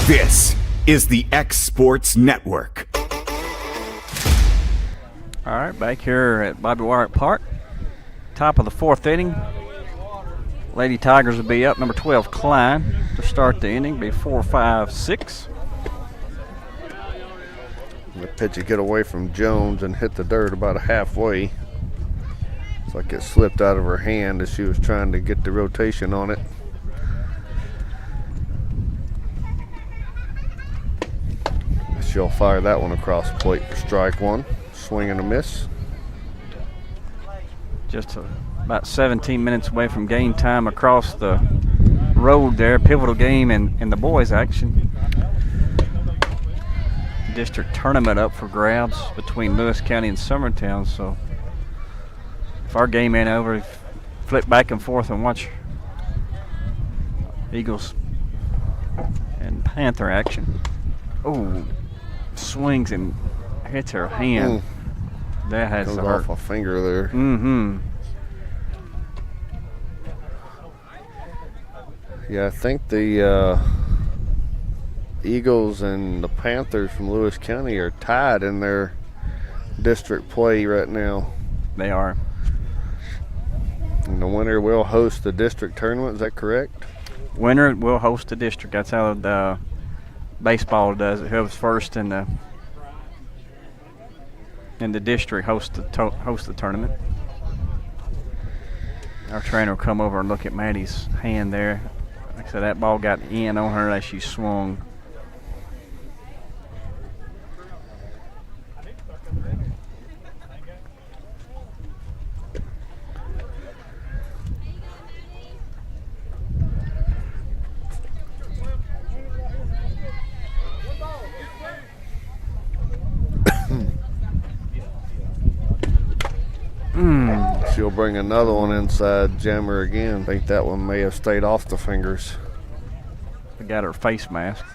This is the X Sports Network. All right, back here at Bobby Warwick Park. Top of the 4th inning. Lady Tigers will be up. Number 12, Klein, to start the inning. Be 4-5-6. The pitch will get away from Jones and hit the dirt about halfway. It's like it slipped out of her hand as she was trying to get the rotation on it. She'll fire that one across the plate for strike 1. Swing and a miss. Just about 17 minutes away from game time across the road there. Pivotal game in the boys' action. District tournament up for grabs between Lewis County and Summertown. So if our game ain't over, flip back and forth and watch Eagles and Panther action. Oh, swings and hits her hand. That has goes to hurt. Off a finger there. Mm-hmm. Yeah, I think the Eagles and the Panthers from Lewis County are tied in their district play right now. They are. And the winner will host the district tournament, is that correct? Winner will host the district. That's how the baseball does it. Whoever's first in the district hosts the tournament. Our trainer will come over and look at Maddie's hand there. Like I said, that ball got in on her as she swung. She'll bring another one inside, jammer again. I think that one may have stayed off the fingers. We got her face mask.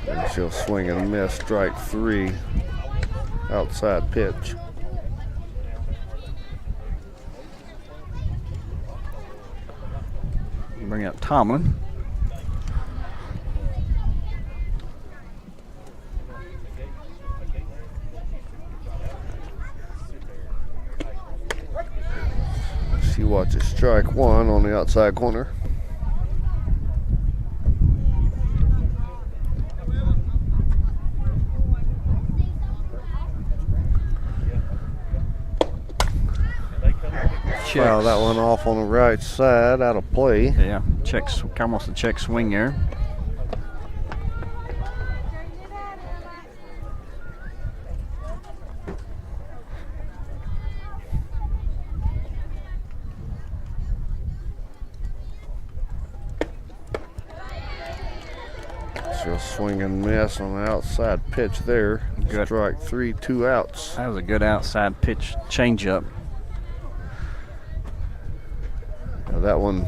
And she'll swing and miss, strike 3, outside pitch. Bring up Tomlin. She watches strike 1 on the outside corner. Foul that one off on the right side, out of play. Yeah, checks, almost a check swing there. She'll swing and miss on the outside pitch there. Good. Strike 3, 2 outs. That was a good outside pitch changeup. That one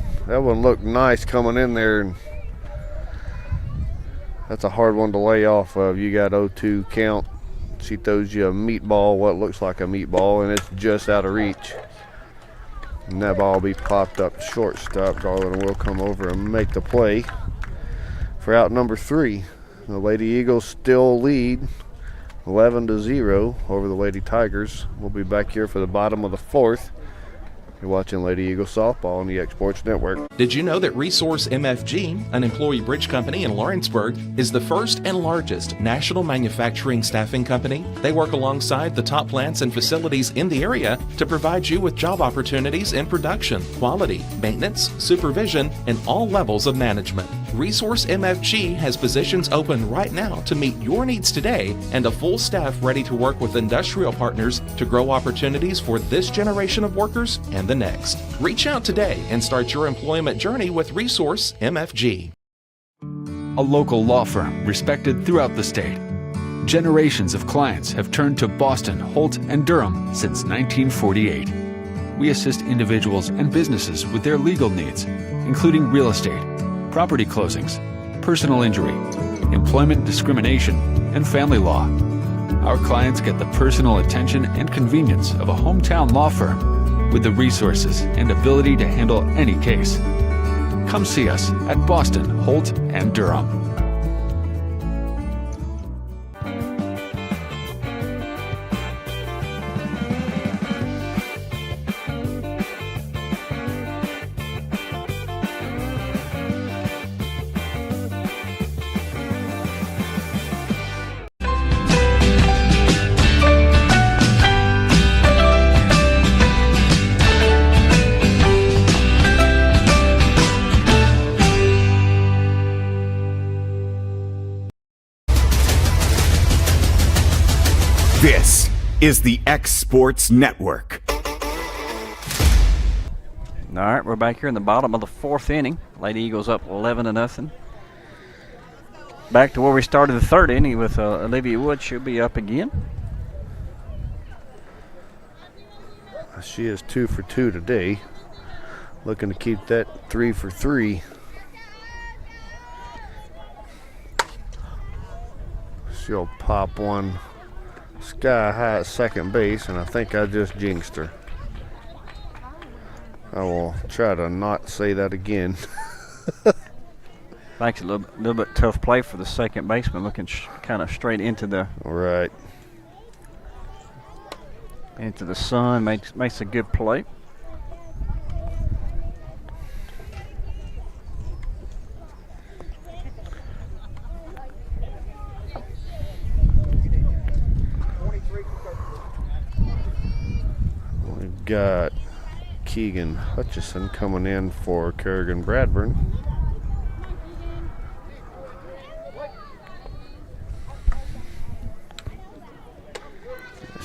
looked nice coming in there, and that's a hard one to lay off of. You got 0-2 count. She throws you a meatball, what looks like a meatball, and it's just out of reach. And that ball will be popped up shortstop. Garland will come over and make the play for out number 3. The Lady Eagles still lead 11-0 over the Lady Tigers. We'll be back here for the bottom of the 4th. You're watching Lady Eagle Softball on the X Sports Network. Did you know that Resource MFG, an employee bridge company in Lawrenceburg, is the first and largest national manufacturing staffing company? They work alongside the top plants and facilities in the area to provide you with job opportunities in production, quality, maintenance, supervision, and all levels of management. Resource MFG has positions open right now to meet your needs today and a full staff ready to work with industrial partners to grow opportunities for this generation of workers and the next. Reach out today and start your employment journey with Resource MFG. A local law firm respected throughout the state. Generations of clients have turned to Boston, Holt, and Durham since 1948. We assist individuals and businesses with their legal needs, including real estate, property closings, personal injury, employment discrimination, and family law. Our clients get the personal attention and convenience of a hometown law firm with the resources and ability to handle any case. Come see us at Boston, Holt, and Durham. This is the X Sports Network. All right, we're back here in the bottom of the 4th inning. Lady Eagles up 11-0. Back to where we started the 3rd inning with Olivia Wood. She'll be up again. She is 2 for 2 today. Looking to keep that 3 for 3. She'll pop one sky high at second base, and I think I just jinxed her. I will try to not say that again. Makes it a little bit tough play for the second baseman, looking kind of straight into the into the sun. Makes a good play. We've got Keegan Hutchison coming in for Kerrigan Bradburn.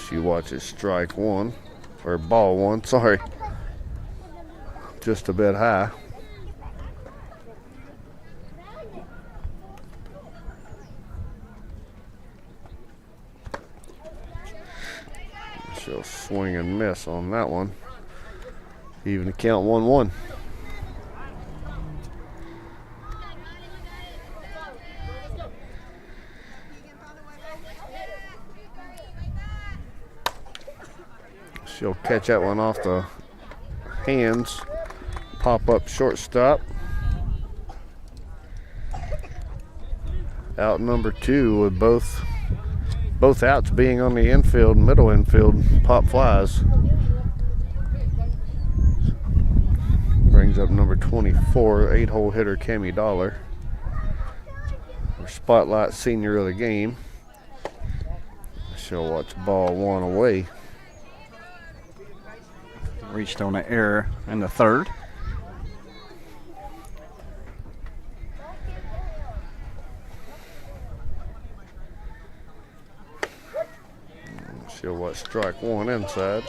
She watches strike one, or ball one, sorry. Just a bit high. She'll swing and miss on that one. Even to count 1-1. She'll catch that one off the hands. Pop up shortstop. Out number 2 with both outs being on the infield, middle infield pop flies. Brings up number 24, 8-hole hitter Cammie Dollar. Her spotlight senior of the game. She'll watch ball one away. Reached on an error in the 3rd. She'll watch strike one inside.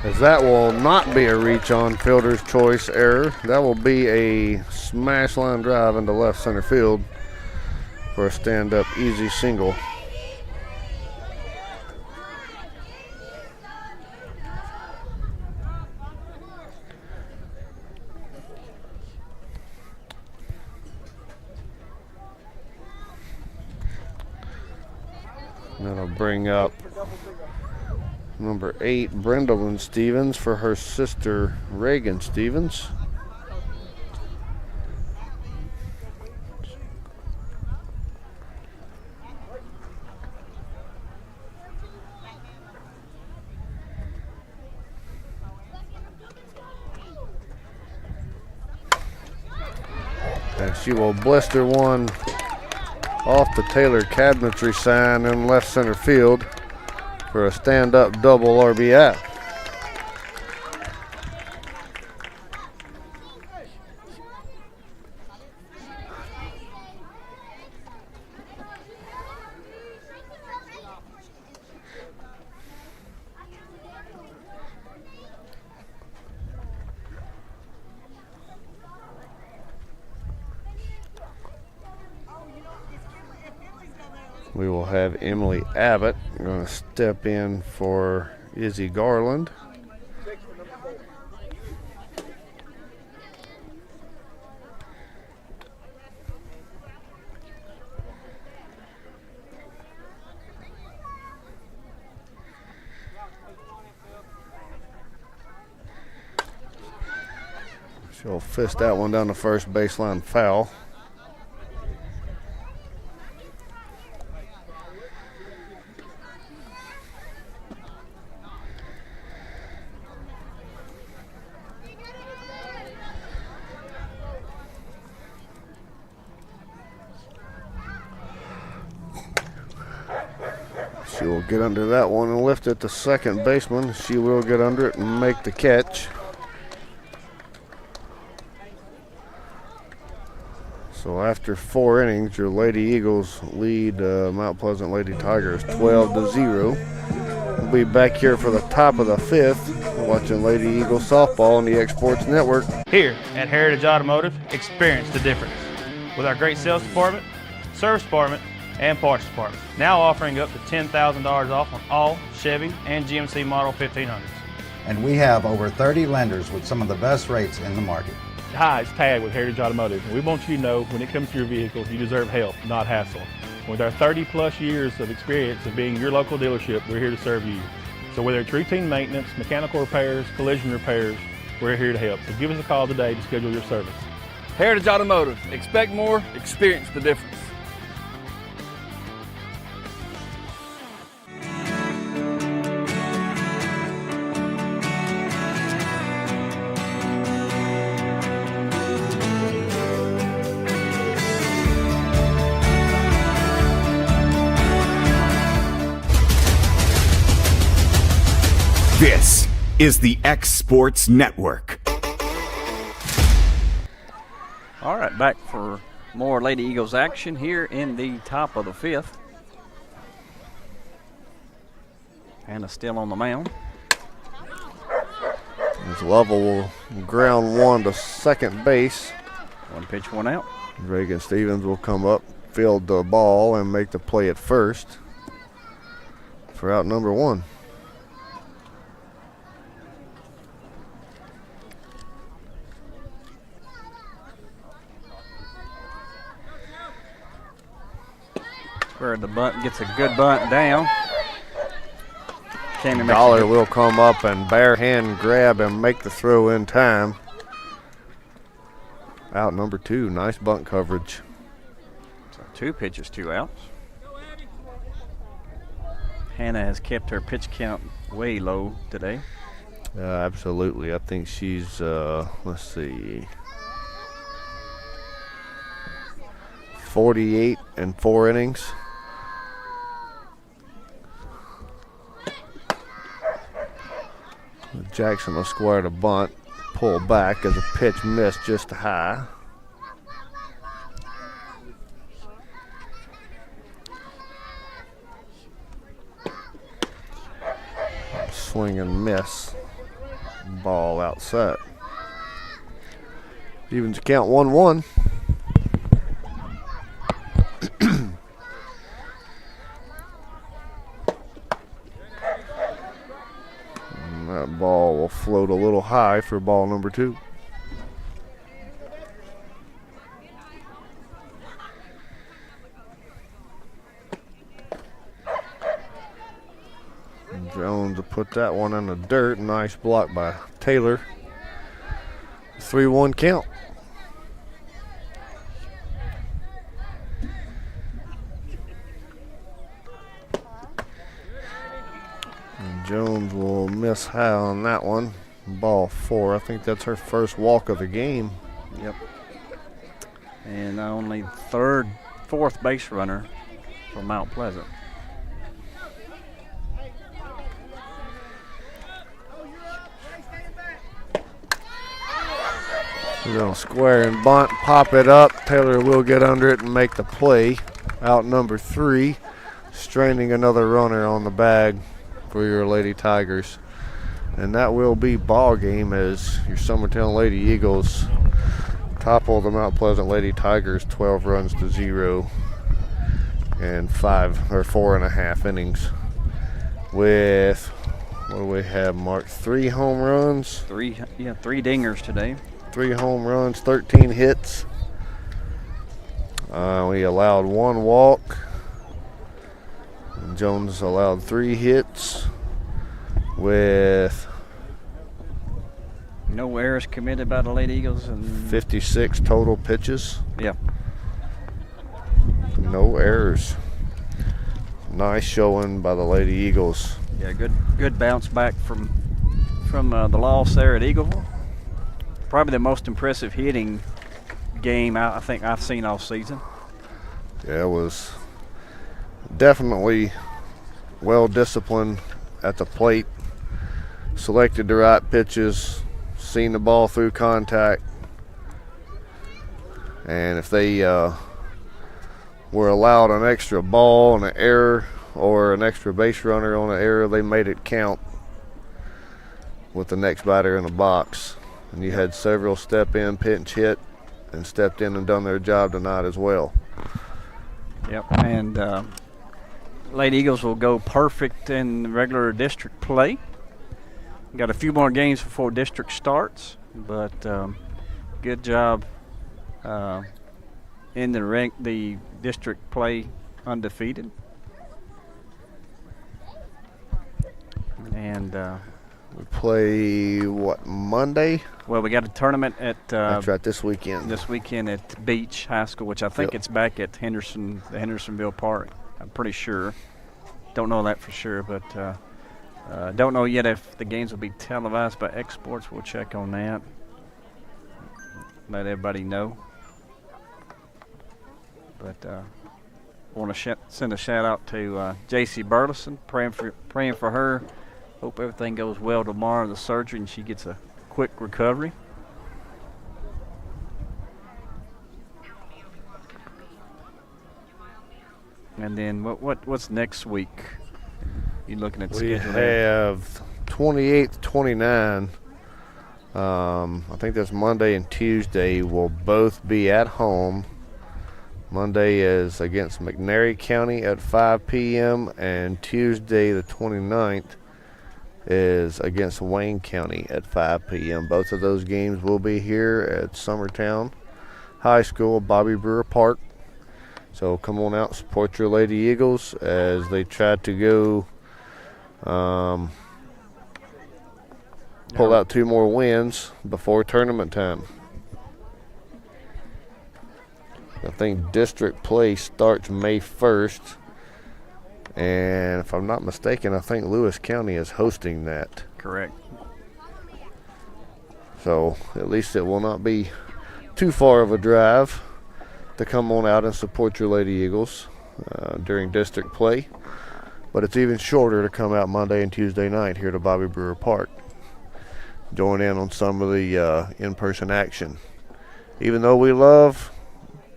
As that will not be a reach on fielder's choice error. That will be a smash line drive into left center field for a stand-up easy single. That'll bring up number 8, Brendolyn Stevens, for her sister, Reagan Stevens. And she will blister one off the Taylor cabinetry sign in left center field for a stand-up double RBI. We will have Emily Abbott going to step in for Izzy Garland. She'll fist that one down the first baseline foul. She will get under that one and lift it to second baseman. She will get under it and make the catch. So after 4 innings, your Lady Eagles lead Mount Pleasant Lady Tigers 12-0. We'll be back here for the top of the 5th, watching Lady Eagles softball on the X Sports Network. Here at Heritage Automotive, experience the difference with our great sales department, service department, and parts department. Now offering up to $10,000 off on all Chevy and GMC model 1500s. And we have over 30 lenders with some of the best rates in the market. Hi, it's Tag with Heritage Automotive. We want you to know when it comes to your vehicle, you deserve help, not hassle. With our 30 plus years of experience of being your local dealership, we're here to serve you. So whether it's routine maintenance, mechanical repairs, collision repairs, we're here to help. So give us a call today to schedule your service. Heritage Automotive. Expect more, experience the difference. This is the X Sports Network. All right, back for more Lady Eagles action here in the top of the 5th. Hannah still on the mound. As Lovell will ground one to second base. 1 pitch, 1 out. Reagan Stevens will come up, field the ball, and make the play at first for out number 1. Where the bunt gets a good bunt down. Dollar will come up and bare hand grab and make the throw in time. Out number 2. Nice bunt coverage. So 2 pitches, 2 outs. Hannah has kept her pitch count way low today. Absolutely. I think she's, let's see, 48 in 4 innings. Jackson will square the bunt, pull back as a pitch missed just high. Swing and miss. Ball outside. Evens count 1-1. And that ball will float a little high for ball number 2. Jones will put that one in the dirt. Nice block by Taylor. 3-1 count. And Jones will miss high on that one. Ball 4. I think that's her first walk of the game. Yep. And only fourth base runner for Mount Pleasant. We're going to square and bunt, pop it up. Taylor will get under it and make the play. Out number 3, straining another runner on the bag for your Lady Tigers. And that will be ball game as your Summertown Lady Eagles topple the Mount Pleasant Lady Tigers 12 runs to 0 in 4.5 innings. With, what do we have, Mark? 3 home runs? 3 dingers today. 3 home runs, 13 hits. We allowed 1 walk. And Jones allowed 3 hits with no errors committed by the Lady Eagles. And 56 total pitches. Yeah. No errors. Nice showing by the Lady Eagles. Yeah, good bounce back from the loss there at Eagleville. Probably the most impressive hitting game I think I've seen all season. Yeah, it was definitely well disciplined at the plate. Selected the right pitches, seen the ball through contact. And if they were allowed an extra ball and an error or an extra base runner on an error, they made it count with the next batter in the box. And you had several step in, pinch hit, and stepped in and done their job tonight as well. Yep, and Lady Eagles will go perfect in regular district play. Got a few more games before district starts, but good job in the district play undefeated. And we play, Monday? Well, we got a tournament at that's right, this weekend. This weekend at Beach High School, which I think it's back at the Hendersonville Park. I'm pretty sure. Don't know that for sure, but don't know yet if the games will be televised by Exports. We'll check on that. Let everybody know. But want to send a shout out to J.C. Burleson, praying for her. Hope everything goes well tomorrow in the surgery and she gets a quick recovery. And then what's next week? You looking at the schedule? We have 28th, 29. I think that's Monday and Tuesday will both be at home. Monday is against McNairy County at 5 p.m. and Tuesday the 29th is against Wayne County at 5 p.m. Both of those games will be here at Summertown High School, Bobby Brewer Park. So come on out, support your Lady Eagles as they try to go pull out 2 more wins before tournament time. I think district play starts May 1st. And if I'm not mistaken, I think Lewis County is hosting that. Correct. So at least it will not be too far of a drive to come on out and support your Lady Eagles during district play. But it's even shorter to come out Monday and Tuesday night here to Bobby Brewer Park. Join in on some of the in-person action. Even though we love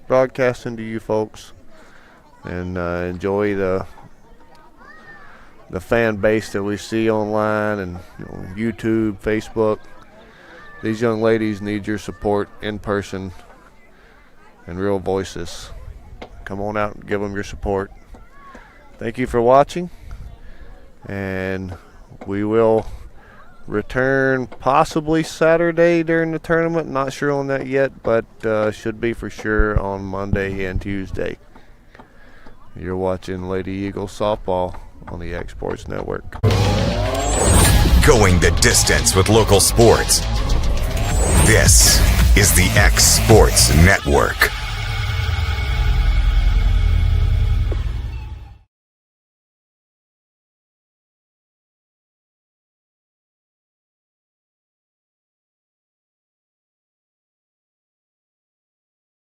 broadcasting to you folks and enjoy the fan base that we see online and YouTube, Facebook, These young ladies need your support in person and real voices. Come on out and give them your support. Thank you for watching, and we will return possibly Saturday during the tournament. Not sure on that yet, but should be for sure on Monday and Tuesday. You're watching Lady Eagles softball on the X Sports Network. Going the distance with local sports. This is the X Sports Network.